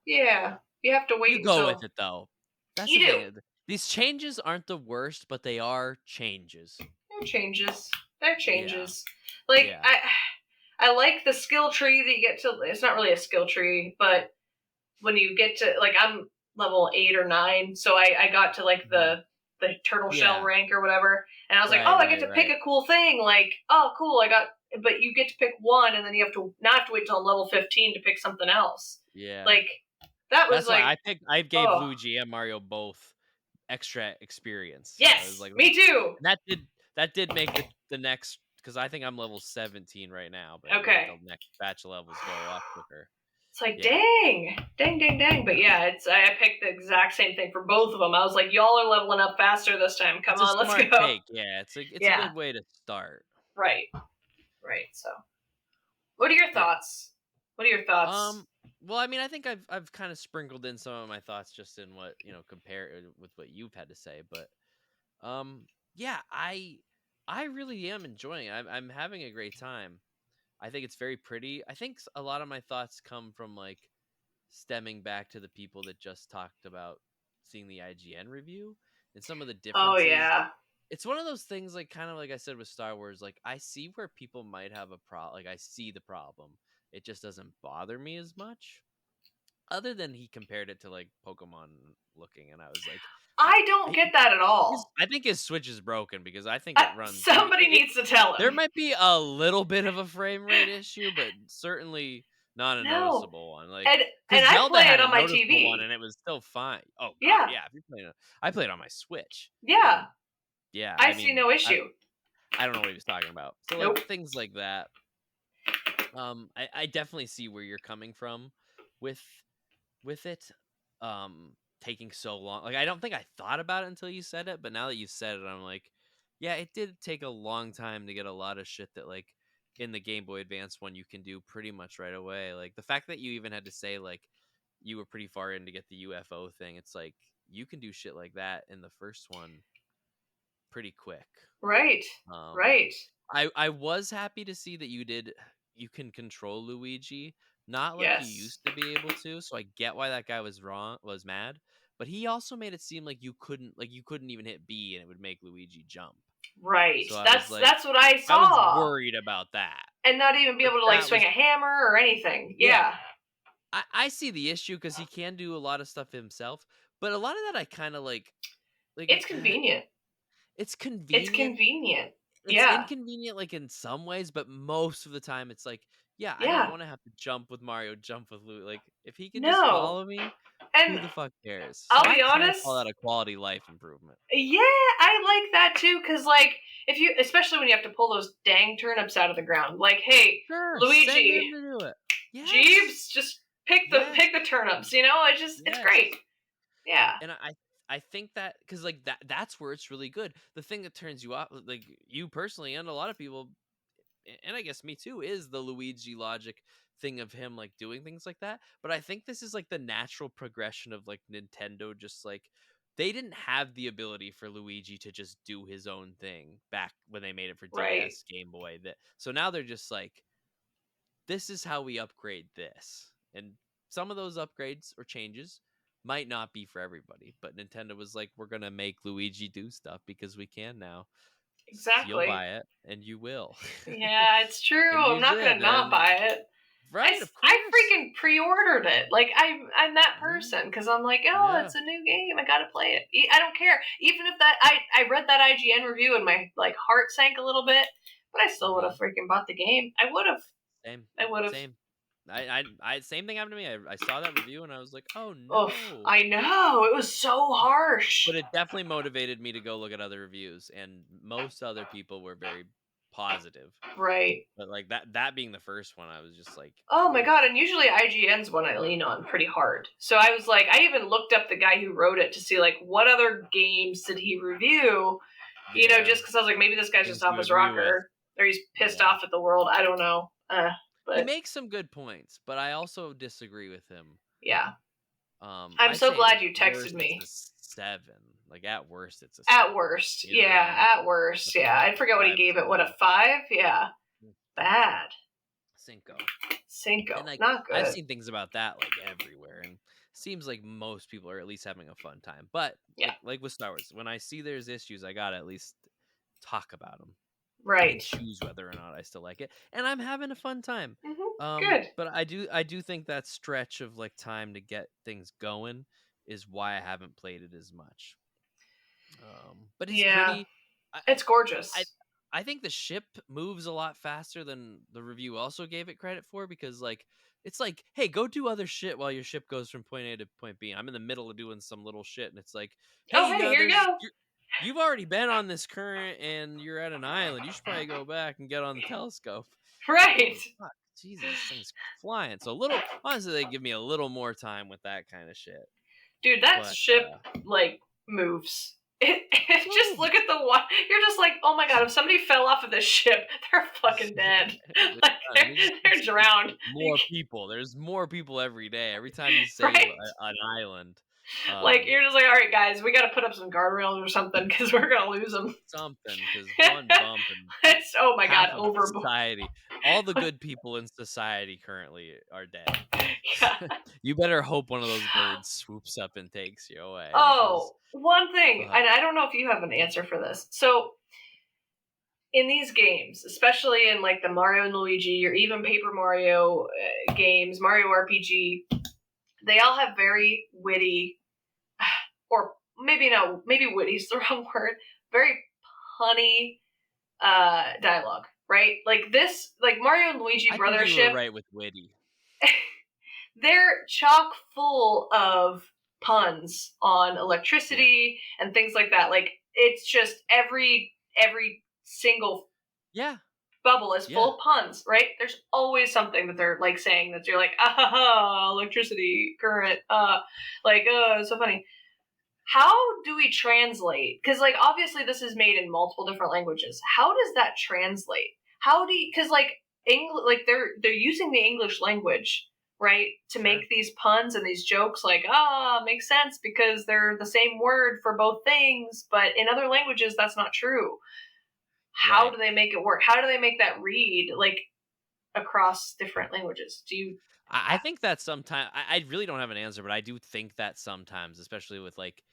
Yeah, you have to wait. You go with it though. That's the thing. These changes aren't the worst, but they are changes. They're changes. Like, I like the skill tree that you get to. It's not really a skill tree, but when you get to, like, I'm level 8 or 9, so I got to like the turtle shell rank or whatever, and I was like, oh, I get to pick a cool thing, like, oh, cool, but you get to pick one, and then you have to wait till level 15 to pick something else. Yeah, like that's why I gave Luigi and Mario both extra experience. Yes, me too. And that did make the next, because I think I'm level 17 right now, but okay, the next batch of levels go up quicker. It's like, dang. But yeah, I picked the exact same thing for both of them. I was like, y'all are leveling up faster this time. Come on, let's go. Take. Yeah, it's a good way to start. Right. So, what are your thoughts? Well, I mean, I think I've kind of sprinkled in some of my thoughts just in what, compare with what you've had to say, but yeah, I really am enjoying it. I'm having a great time. I think it's very pretty. I think a lot of my thoughts come from like stemming back to the people that just talked about seeing the IGN review and some of the differences. Oh yeah. It's one of those things, like, kind of like I said with Star Wars, like, I see where people might have a problem. Like, I see the problem. It just doesn't bother me as much. Other than he compared it to, like, Pokemon looking, and I was like, I don't get that at all. I think his Switch is broken because I think it runs. Somebody needs to tell him. There might be a little bit of a frame rate issue, but certainly not a noticeable one. Like, and I play it on my TV, one, and it was still fine. Oh, God, yeah. If you're playing it, I played it on my Switch. Yeah. Yeah, I see no issue. I don't know what he was talking about. So like things like that. I definitely see where you're coming from with it. Taking so long. Like, I don't think I thought about it until you said it, but now that you said it, I'm like, yeah, it did take a long time to get a lot of shit that, like, in the Game Boy Advance one you can do pretty much right away. Like, the fact that you even had to say, like, you were pretty far in to get the UFO thing, it's like you can do shit like that in the first one pretty quick. Right. I was happy to see that you can control Luigi, not like you used to be able to, so I get why that guy was mad, but he also made it seem like you couldn't even hit B and it would make Luigi jump. Right. So that's what I saw. I was worried about that. And not even be able to like swing a hammer or anything. Yeah. I see the issue because he can do a lot of stuff himself, but a lot of that I kind of like it's convenient. It's convenient. It's inconvenient, like, in some ways, but most of the time it's like, I don't want to have to jump with Mario, jump with Luigi. Like, if he can just follow me, who the fuck cares? I'll be honest, I call that a quality life improvement. Yeah, I like that too, because, like, especially when you have to pull those dang turnips out of the ground. Like, hey, Luigi, Jeeves, just pick the turnips. It's great. Yeah. And I think that because, like, that's where it's really good. The thing that turns you off, like, you personally and a lot of people, and I guess me too, is the Luigi logic thing of him, like, doing things like that. But I think this is, like, the natural progression of, like, Nintendo. Just, like, they didn't have the ability for Luigi to just do his own thing back when they made it for DS, Game Boy. So now they're just like, this is how we upgrade this. And some of those upgrades or changes might not be for everybody, but Nintendo was like, we're gonna make Luigi do stuff because we can now. Exactly. You'll buy it, and you will. Yeah, it's true. I'm not gonna not buy it. Right? I freaking pre-ordered it. Like, I'm that person because I'm like, it's a new game. I gotta play it. I don't care. Even if I read that IGN review and my, like, heart sank a little bit, but I still would have freaking bought the game. I would have. Same. I would have. Same. I same thing happened to me. I saw that review and I was like, oh no. Oof, I know, it was so harsh. But it definitely motivated me to go look at other reviews, and most other people were very positive. Right. But, like, that being the first one, I was just like, oh my god, and usually IGN's one I lean on pretty hard. So I was like, I even looked up the guy who wrote it to see, like, what other games did he review? Just because I was like, maybe this guy's just off his rocker, or he's pissed off at the world. I don't know. But he makes some good points, but I also disagree with him. Yeah. I'm so glad you texted me. It's a 7. Like, at worst, it's a 7. At worst. At worst. Yeah. I forget what he gave it. What, a 5? Yeah. Bad. Cinco. And, like, not good. I've seen things about that, like, everywhere, and seems like most people are at least having a fun time. But, like with Star Wars, when I see there's issues, I gotta at least talk about them. Right. And choose whether or not I still like it, and I'm having a fun time. Good. But I do think that stretch of, like, time to get things going is why I haven't played it as much. But it's Yeah, pretty. it's gorgeous. I think the ship moves a lot faster than the review also gave it credit for, because like it's like, hey, go do other shit while your ship goes from point A to point B. I'm in the middle of doing some little shit, and it's like, Oh, hey, hey, here you go. you've already been on this current, and you're at an island. You should probably go back and get on the telescope. Right. Fuck, Jesus, this thing's flying. So honestly, they give me a little more time with that kind of shit. Dude, that ship like moves. Just look at the one. You're just like, oh my god! If somebody fell off of this ship, they're fucking dead. Like they're drowned. More people. There's more people every day. Every time you save an island, like you're just like, all right, guys, we got to put up some guardrails or something because we're gonna lose them. Something, because one bump and it's oh my god, over society. All the good people in society currently are dead. Yeah. You better hope one of those birds swoops up and takes you away. Oh, one thing, and I don't know if you have an answer for this. So, in these games, especially in like the Mario and Luigi or even Paper Mario games, Mario RPG, they all have very witty, or maybe witty's the wrong word, very punny dialogue, right? Like this, like Mario and Luigi Brothership. You were right with witty. They're chock full of puns on electricity and things like that. Like it's just every single bubble is full of puns, right? There's always something that they're like saying that you're like, electricity, current, so funny. How do we translate? Because like obviously this is made in multiple different languages. How does that translate? How do you? Because like English, like they're using the English language, right, to make these puns and these jokes. Like makes sense because they're the same word for both things. But in other languages, that's not true. How do they make it work? How do they make that read like across different languages? Do you? I think that sometimes I really don't have an answer, but I do think that sometimes, especially with like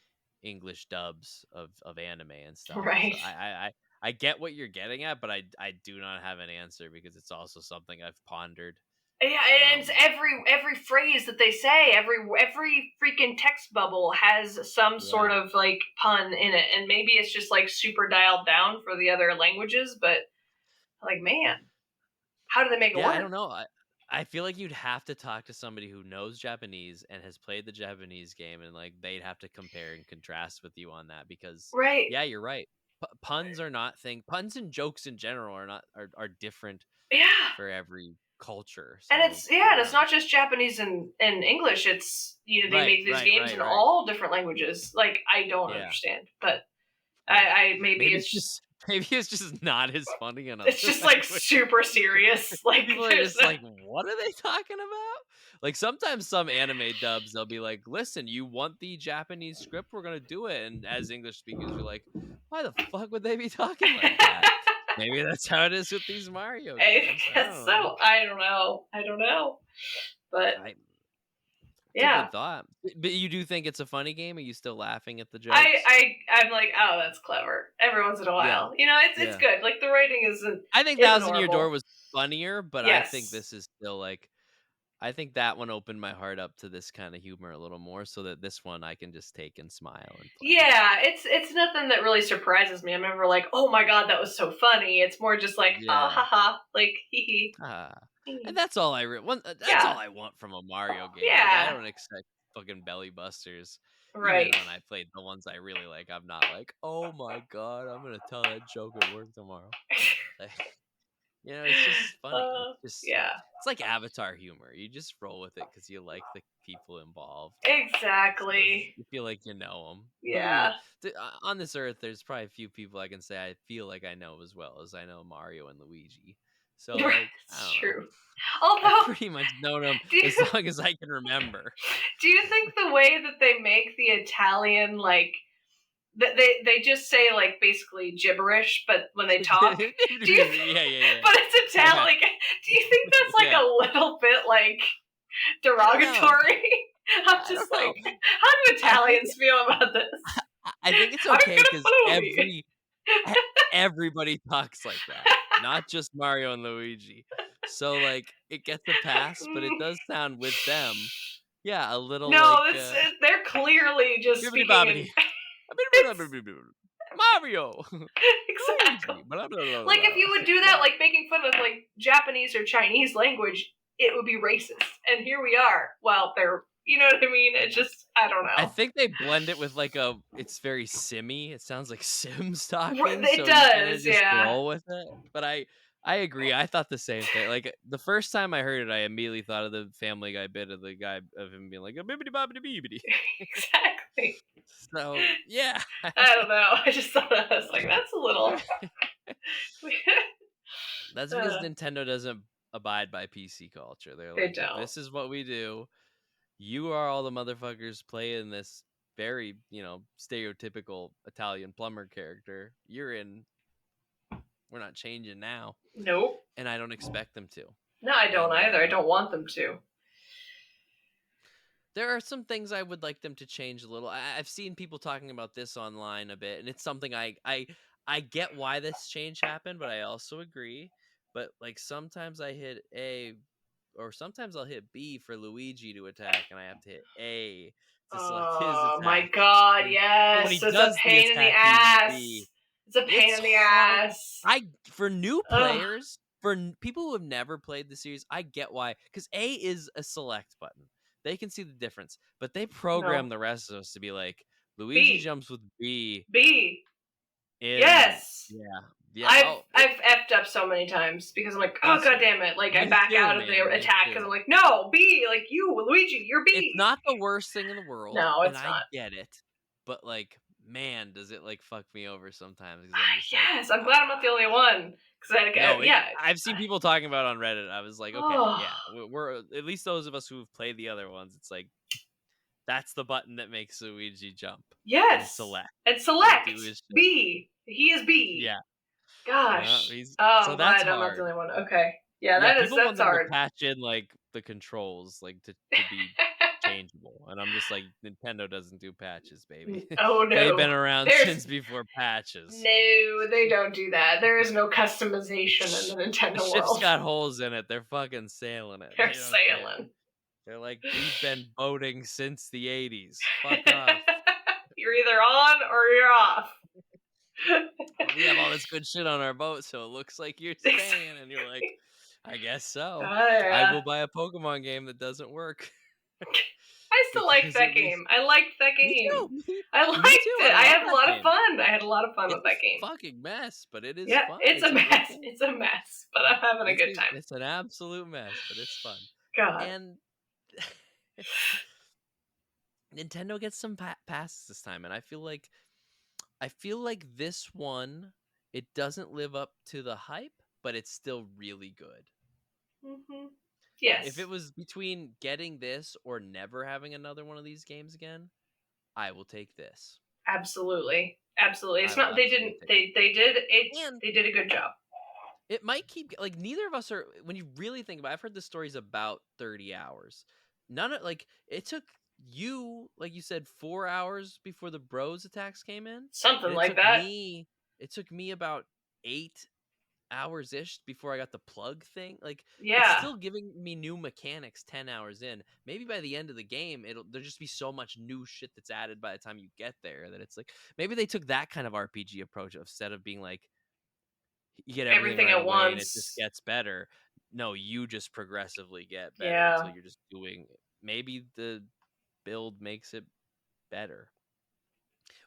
English dubs of anime and stuff. Right. So I get what you're getting at, but I do not have an answer because it's also something I've pondered. Yeah, and it's every phrase that they say, every freaking text bubble has some sort of like pun in it, and maybe it's just like super dialed down for the other languages, but like, man, how do they make it work? I don't know. I feel like you'd have to talk to somebody who knows Japanese and has played the Japanese game, and like they'd have to compare and contrast with you on that because yeah, you're right. Puns are not puns and jokes in general are different for every culture. So, and it's not just Japanese and English. It's they make these games in all different languages. Like I don't understand, but maybe it's just not as funny enough. It's just like super serious. Like people are just like, what are they talking about? Like sometimes some anime dubs, they'll be like, listen, you want the Japanese script, we're gonna do it. And as English speakers, you're like, why the fuck would they be talking like that? Maybe that's how it is with these Mario games. I guess so. I don't know. But yeah. Good thought. But you do think it's a funny game? Are you still laughing at the jokes? I'm like, oh, that's clever. Every once in a while. It's good. Like the writing isn't. I think Thousand Year Door was funnier, but yes. I think this is still like, I think that one opened my heart up to this kind of humor a little more, so that this one I can just take and smile and play. Yeah, it's nothing that really surprises me. I'm never like, oh my god, that was so funny. It's more just like, haha, like hee hee. And that's all I want. That's all I want from a Mario game. Yeah, like, I don't expect fucking belly busters. Right. Even when I played the ones I really like, I'm not like, oh my god, I'm gonna tell that joke at work tomorrow. Like, it's just funny. It's like Avatar humor. You just roll with it because you like the people involved. Exactly. So you feel like you know them. Yeah. On this earth, there's probably a few people I can say I feel like I know as well as I know Mario and Luigi. So like, it's true. Know. Although I've pretty much known them as long as I can remember. Do you think the way that they make the Italian like they just say like basically gibberish, but when they talk, do you but it's Italian. Yeah. Do you think that's like a little bit like derogatory? I'm just like, how do Italians feel about this? I think it's okay because everybody talks like that, not just Mario and Luigi. So like it gets a pass, but it does sound with them. Yeah, a little No, like they're clearly just bibbidi speaking in. bobbidi. It's Mario. exactly Luigi. Blah, blah, blah, like if blah. you would do that, Yeah. like making fun of like Japanese or Chinese language, it would be racist. And here we are. Well, they're, you know what I mean? It's just, I don't I know. think they blend it with like it's very simmy. It sounds like Sims talking, It so you kind of does, just yeah. roll with it. But I agree. I thought the same thing. Like the first time I heard it, I immediately thought of the Family Guy bit of the guy of him being like a bibbidi bobbidi beebidi. Exactly. So yeah, I don't know. I just thought I was like, that's a little. that's because Nintendo doesn't abide by PC culture. They're They like, don't. this is what we do. You are all the motherfuckers playing this very, stereotypical Italian plumber character. You're in. We're not changing now. Nope. And I don't expect them to. No, I don't And either. I don't want them to. there are some things I would like them to change a little. I've seen people talking about this online a bit, and it's something I get why this change happened, but I also agree. But like sometimes I hit A, or sometimes I'll hit B for Luigi to attack, and I have to hit A to select his Oh my attack. god, But when yes. he It's a does the pain in the attack, he uses B. ass. It's a pain It's in the hard. ass. For new Ugh. players, people who have never played the series, I get why. Because A is a select button. They can see the difference, but they program No. the rest of us to be like Luigi B. jumps with B. B. In Yes. yeah. I've effed up so many times because I'm like, oh Me god too. damn it! Like I Me back too, out of the man. Me attack because too. I'm like, no, B, like you, Luigi, you're B. It's not the worst thing in the world, No, and it's I not. get it. But like, man, does it like fuck me over sometimes? 'Cause I'm just Yes, I'm glad I'm not the only one. Because no, yeah. I've seen people talking about it on Reddit. I was like, okay, Oh, yeah, we're at least those of us who've played the other ones. It's like that's the button that makes Luigi jump and yes. select And select do his shit. B. He is B. Yeah, Gosh. so I'm that's glad I'm not hard. the only one. Okay. Yeah, Yeah, people want that's them to hard. patch in like the controls, like to be changeable, and I'm just like, Nintendo doesn't do patches, baby. Oh no. They've been around since before patches. No, they don't do that. There is no customization in the Nintendo The ship's world. got holes in it. They're fucking sailing it. They're They don't care. sailing. They're like, we've been boating since the 80s. Fuck off. You're either on or you're off. We have all this good shit on our boat, so it looks like you're staying, and you're like, I guess so. I will buy a Pokemon game that doesn't work. I still like that game. I liked that game. Me too. I liked it. I had a lot game. of fun. I had a lot of fun with that game. Fucking mess, but it is fun. It's a mess. It's a mess, but I'm having a good time. It's an absolute mess, but it's fun. God. And Nintendo gets some passes this time, and I feel like this one, it doesn't live up to the hype, but it's still really good. Mm-hmm. Yes. If it was between getting this or never having another one of these games again, I will take this. Absolutely. It's not. They didn't. They did it. And they did a good job. It might keep like neither of us are. When you really think about it, I've heard the story's about 30 hours. None of like it took you, like you said, 4 hours before the bros attacks came in. Something like that. It took me about 8 hours ish before I got the plug thing. Like, yeah, it's still giving me new mechanics 10 hours in. Maybe by the end of the game, there'll just be so much new shit that's added by the time you get there that it's like maybe they took that kind of RPG approach instead of being like you get everything right at once and it just gets better. No, you just progressively get better yeah. until you're just doing. Maybe the build makes it better.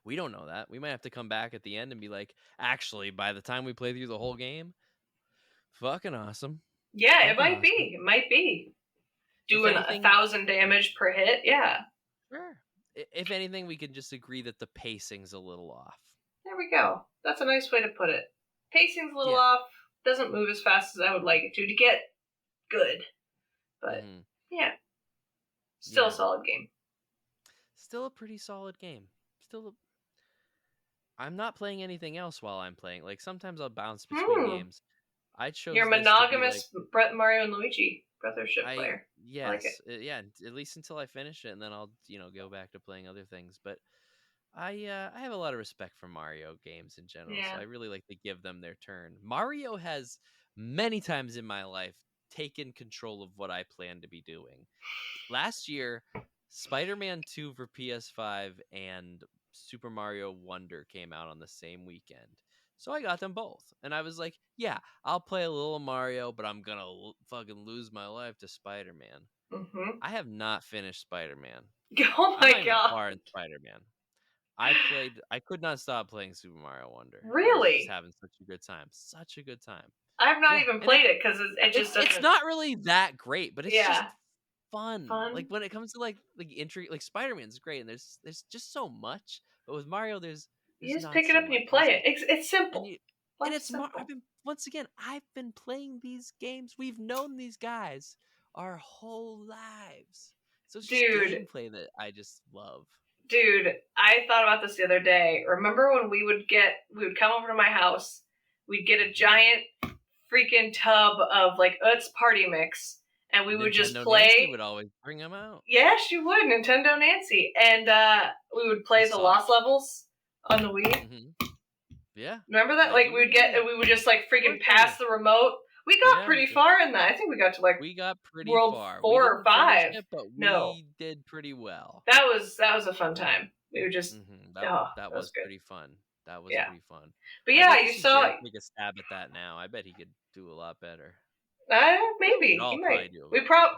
We don't know that. We might have to come back at the end and be like, actually, by the time we play through the whole game, fucking awesome. Yeah, it might be. It might be. Doing 1,000 damage per hit, yeah. Sure. If anything, we can just agree that the pacing's a little off. There we go. That's a nice way to put it. Pacing's a little off. Doesn't move as fast as I would like it to get good. But, yeah. Still a solid game. Still a pretty solid game. I'm not playing anything else while I'm playing. Like, sometimes I'll bounce between games. I chose You're a monogamous Mario and Luigi Brothership player. Yes. I like it. Yeah, at least until I finish it, and then I'll, go back to playing other things. But I have a lot of respect for Mario games in general, so I really like to give them their turn. Mario has many times in my life taken control of what I plan to be doing. Last year, Spider-Man 2 for PS5 and Super Mario Wonder came out on the same weekend. So I got them both. And I was like, yeah, I'll play a little Mario, but I'm going to fucking lose my life to Spider-Man. Mm-hmm. I have not finished Spider-Man. Oh I'm my not even god. far in Spider-Man. I could not stop playing Super Mario Wonder. I was just Really? having such a good time. Such a good time. I've not Yeah, even and played it because it just doesn't. it's not really that great, but it's just Yeah. fun. Fun. Like when it comes to like intrigue, like Spider-Man's great, and there's just so much. But with Mario, there's You just not pick it so up and much. you play it. It's And simple. you and Life's it's simple. I've been playing these games. We've known these guys our whole lives. So it's just Dude. gameplay that I just love. Dude, I thought about this the other day. Remember when we would come over to my house, we'd get a giant freaking tub of like Utz party mix, and we would just Nintendo play. Nancy would always bring them out. Yeah, she would, Nintendo Nancy, and we would play the Lost Levels on the Wii. Mm-hmm. Yeah. Remember that? Like we would just like freaking pass the remote. We got pretty far in that. I think we got to like World 4 or 5. It, but no, we did pretty well. That was a fun time. We would just that was good. pretty fun. That was pretty fun. But yeah, I you saw. Take a stab at that now. I bet he could do a lot better. Maybe he might.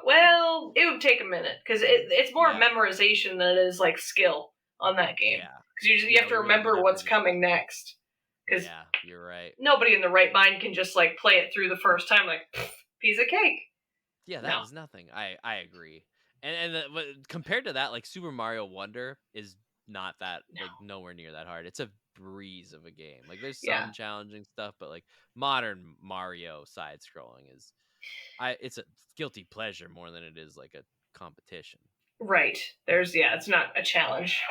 Well, it would take a minute because it's more memorization than it is like skill on that game. Yeah, because you have to remember what's coming next. Because you're right. Nobody in the right mind can just like play it through the first time like piece of cake. Yeah, that was nothing. I agree. And compared to that, like Super Mario Wonder is not that like nowhere near that hard. It's a breeze of a game. Like there's some challenging stuff, but like modern Mario side scrolling is it's a guilty pleasure more than it is like a competition. Right. It's not a challenge.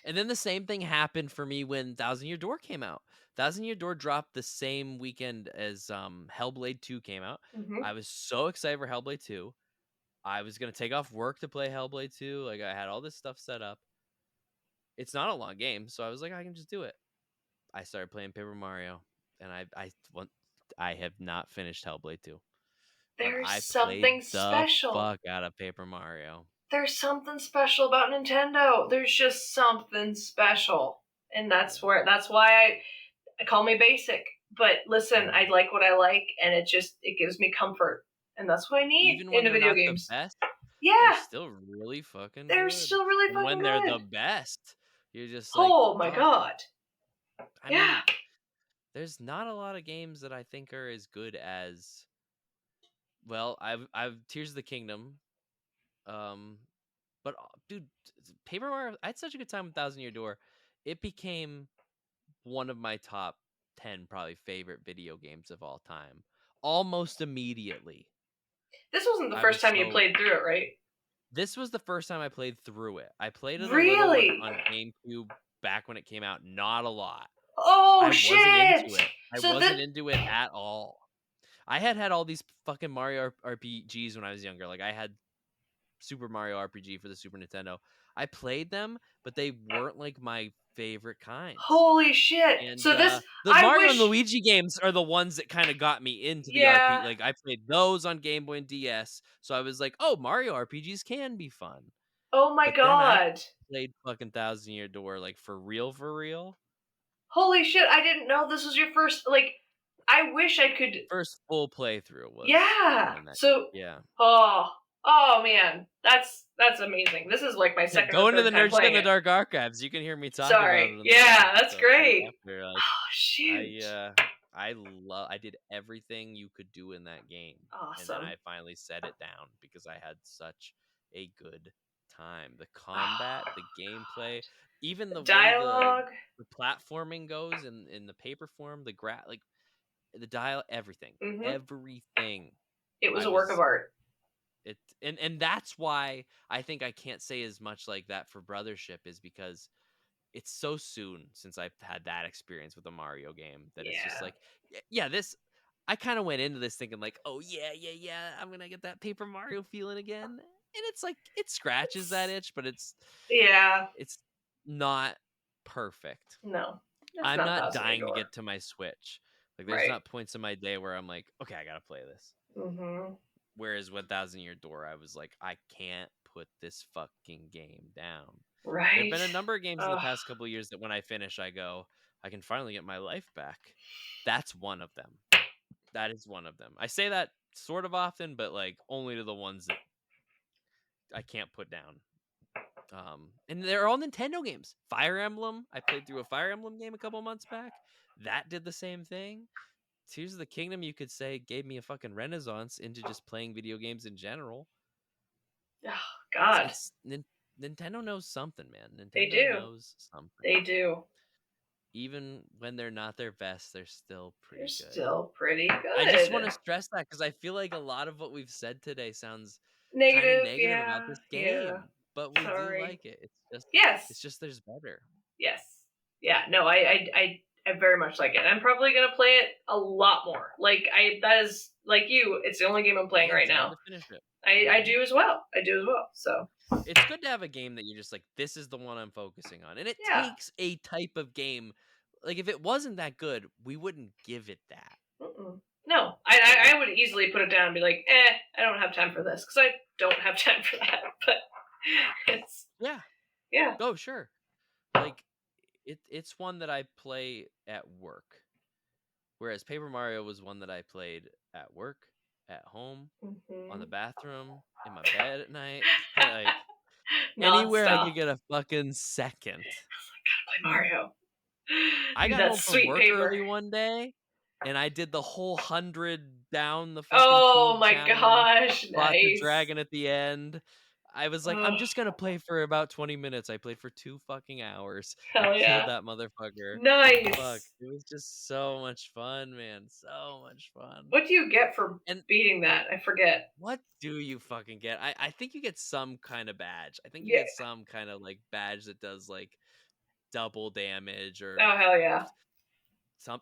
And then the same thing happened for me when Thousand Year Door came out. Thousand Year Door dropped the same weekend as Hellblade 2 came out. Mm-hmm. I was so excited for Hellblade 2. I was going to take off work to play Hellblade 2. Like I had all this stuff set up. It's not a long game, so I was like, I can just do it. I started playing Paper Mario, and I have not finished Hellblade 2. There's something special. Fuck out of Paper Mario. There's something special about Nintendo. There's just something special, and that's why I call me basic. But listen, I like what I like, and it gives me comfort, and that's what I need in video games. The best, yeah, they're still really fucking. They're good. still really and fucking when good. They're the best, you're just like, oh my god. I mean, there's not a lot of games that I think are as good as. Well, I've Tears of the Kingdom. But dude, Paper Mario, I had such a good time with Thousand Year Door. It became one of my top 10 probably favorite video games of all time. Almost immediately. This wasn't the first time you played through it, right? This was the first time I played through it. I played it really? a little on GameCube back when it came out. Not a lot. Oh, shit! I wasn't into it at all. I had all these fucking Mario RPGs when I was younger. Like I had Super Mario RPG for the Super Nintendo. I played them, but they weren't like my favorite kinds. Holy shit! And, so the Mario and Luigi games are the ones that kind of got me into the RPG. Like I played those on Game Boy and DS, so I was like, "Oh, Mario RPGs can be fun." Oh my god! Then I played fucking Thousand Year Door, like for real, for real. Holy shit! I didn't know this was your first. Like, I wish I could. First full playthrough was. Yeah. Oh man, that's amazing. This is like my second. Go into the Nerd in the Dark archives. You can hear me talk about it. Yeah, that's great. After, oh shoot! I did everything you could do in that game. Awesome. And then I finally set it down because I had such a good time. The combat, the gameplay, even the dialogue, way the platforming goes in the paper form, like the dial, everything, everything. It was a work of art. And that's why I think I can't say as much like that for Brothership, is because it's so soon since I've had that experience with a Mario game that it's just like, this. I kind of went into this thinking like, oh yeah, I'm gonna get that Paper Mario feeling again, and it's like it scratches that itch, but it's not perfect. No, I'm not dying to get to my Switch. Like there's not points in my day where I'm like, okay, I gotta play this. Mm-hmm. Whereas 1000 Year Door, I was like, I can't put this fucking game down. There have Right. been a number of games in the Ugh. past couple of years that when I finish, I go, I can finally get my life back. That's one of them. That is one of them. I say that sort of often, but like only to the ones that I can't put down. And they're all Nintendo games. Fire Emblem, I played through a Fire Emblem game a couple months back. That did the same thing. Tears of the Kingdom, you could say, gave me a fucking renaissance into just playing video games in general. Oh, God. Nintendo knows something, man. They Nintendo do. knows something. They do. Even when they're not their best, they're still pretty They're good. still pretty good. I just want to stress that because I feel like a lot of what we've said today sounds kind of Negative, negative about yeah. this Yeah. game, but we do Sorry. like it. Yes. It's just there's better. Yes. Yeah. No, I very much like it. I'm probably gonna play it a lot more. Like that is like you. It's the only game I'm playing right now. To finish it. I do as well. So it's good to have a game that you're just like, this is the one I'm focusing on, and it takes a type of game. Like if it wasn't that good, we wouldn't give it that. Mm-mm. No, I would easily put it down and be like, I don't have time for this because I don't have time for that. But it's yeah. Oh sure, like it's one that I play at work, whereas Paper Mario was one that I played at work, at home, on the bathroom, in my bed at night, like anywhere I could get a fucking second. I gotta play Mario. I got home from work early one day, and I did the whole 100 down the fucking Oh tube my challenge, gosh! fought the Nice. dragon at the end. I was like, I'm just gonna play for about 20 minutes. I played for 2 fucking hours. Hell I yeah. killed that motherfucker. Nice. Fuck, it was just so much fun, man. So much fun. What do you get for beating that? I forget. What do you fucking get? I think you get some kind of badge. I think you get some kind of like badge that does like double damage or oh hell yeah,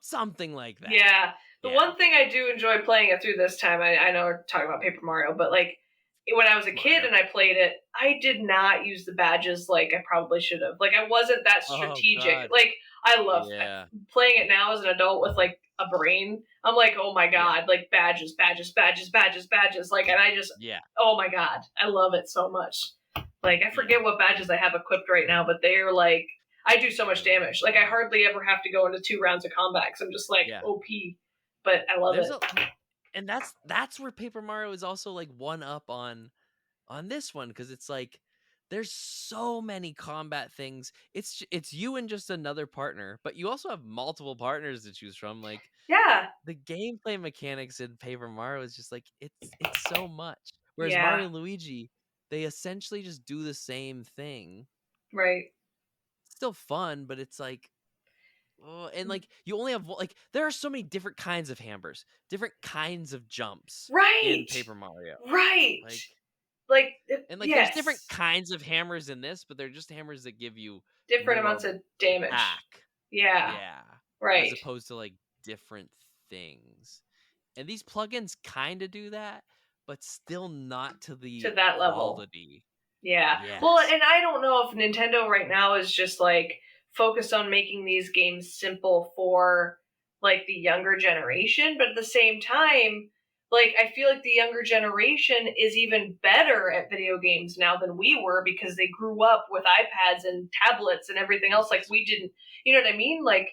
something like that. Yeah. The one thing I do enjoy playing it through this time, I know we're talking about Paper Mario, but like when I was a kid and I played it, I did not use the badges like I probably should have. Like I wasn't that strategic. Like I love playing it now as an adult with like a brain. I'm like, oh my god, like badges. Like, and I just, oh my god, I love it so much. Like I forget what badges I have equipped right now, but they're like, I do so much damage. Like I hardly ever have to go into 2 rounds of combat because I'm just like OP. But I love it. And that's where Paper Mario is also like one up on this one, because it's like there's so many combat things. It's you and just another partner, but you also have multiple partners to choose from. Like the gameplay mechanics in Paper Mario is just like it's so much. Whereas Mario Luigi, they essentially just do the same thing. Right. It's still fun, but it's like, and like you only have like there are so many different kinds of hammers, different kinds of jumps in Paper Mario. Right. And like there's different kinds of hammers in this, but they're just hammers that give you different amounts of damage. Yeah. Right. As opposed to like different things. And these plugins kind of do that, but still not to that quality. Level. Yeah. Yes. Well, and I don't know if Nintendo right now is just like focused on making these games simple for like the younger generation, but at the same time, like I feel like the younger generation is even better at video games now than we were because they grew up with iPads and tablets and everything else like we didn't. You know what I mean? Like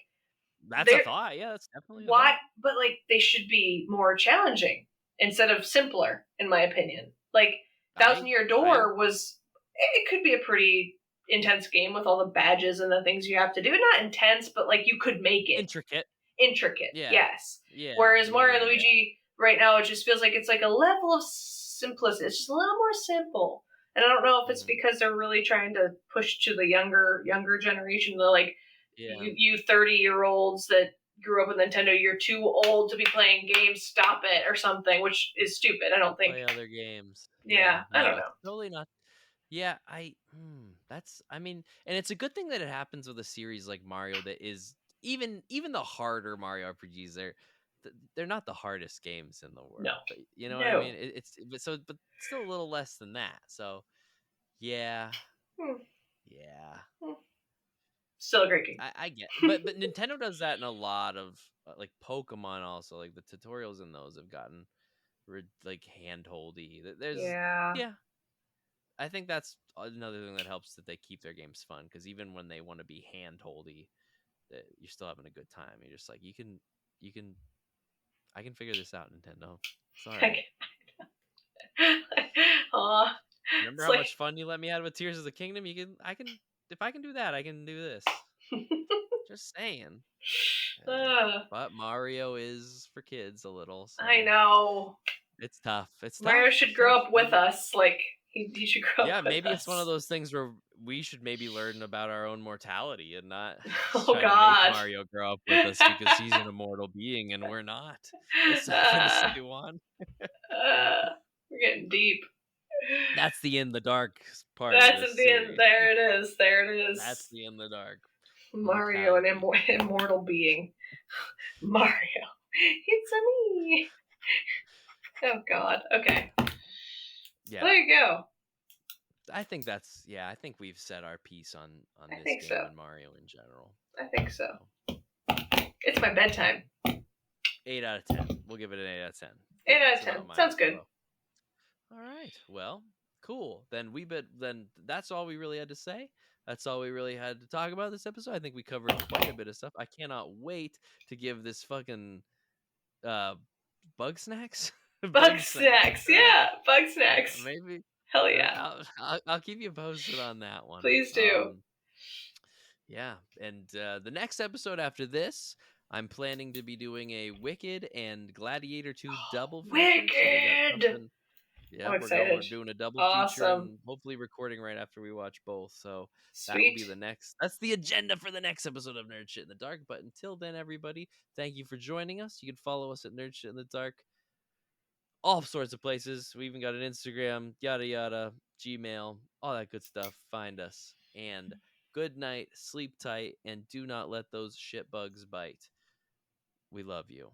that's a thought. Yeah, that's definitely a thought. But like they should be more challenging instead of simpler, in my opinion. Like 1000 Year Door it could be a pretty intense game with all the badges and the things you have to do. Not intense, but like you could make it intricate. Yes. Yeah. Whereas Mario Luigi right now, it just feels like it's like a level of simplicity. It's just a little more simple. And I don't know if it's because they're really trying to push to the younger generation. They're like, you 30-year-olds that grew up with Nintendo, you're too old to be playing games. Stop it or something, which is stupid. I don't think. Play other games. Yeah, I don't know. Totally not. Yeah, I mean, and it's a good thing that it happens with a series like Mario that is even the harder Mario RPGs. They're not the hardest games in the world. No, but you know what I mean. But still a little less than that. So, yeah. Still a great game. I get, but Nintendo does that in a lot of like Pokemon. Also, like the tutorials in those have gotten like handholdy. There's Yeah. yeah, I think that's another thing that helps that they keep their games fun, because even when they want to be handholdy, that you're still having a good time. You're just like, you can, I can figure this out, Nintendo. It's all right. Aw. Remember It's how like much fun you let me have with Tears of the Kingdom? I can, if I can do that, I can do this. Just saying. But Mario is for kids a little, so I know. it's tough. It's tough. Mario should It's grow tough. up with us. Like he should grow Yeah, up with maybe us. it's one of those things where we should maybe learn about our own mortality and not Oh try to make God. Mario grow up with us, because he's an immortal being and we're not. That's something to say one. We're getting deep. That's the in the dark part of That's this at the end. series. There it is. There it is. That's the in the dark. Mario, an Mortality. immortal being. Mario, it's a me. Oh God. Okay. Yeah. There you go. I think that's I think we've said our piece on I this think game so. and Mario in general. I think so. It's my bedtime. 8 out of 10. We'll give it an 8 out of 10. 8 out of it's 10. about my Sounds good. flow. All right. Well, cool. Then that's all we really had to say. That's all we really had to talk about this episode. I think we covered quite a bit of stuff. I cannot wait to give this fucking Bugsnax. Bugsnax. Yeah, Bugsnax. Maybe. Hell yeah. I'll keep you posted on that one. Please do. Yeah, and the next episode after this, I'm planning to be doing a Wicked and Gladiator 2 double feature. Wicked! So yeah, I'm we're excited. doing a double feature Awesome. and hopefully recording right after we watch both. So Sweet. that will be the next. That's the agenda for the next episode of Nerd Shit in the Dark. But until then, everybody, thank you for joining us. You can follow us at Nerd Shit in the Dark, all sorts of places. We even got an Instagram, yada yada, Gmail, all that good stuff. Find us. And good night, sleep tight, and do not let those shit bugs bite. We love you.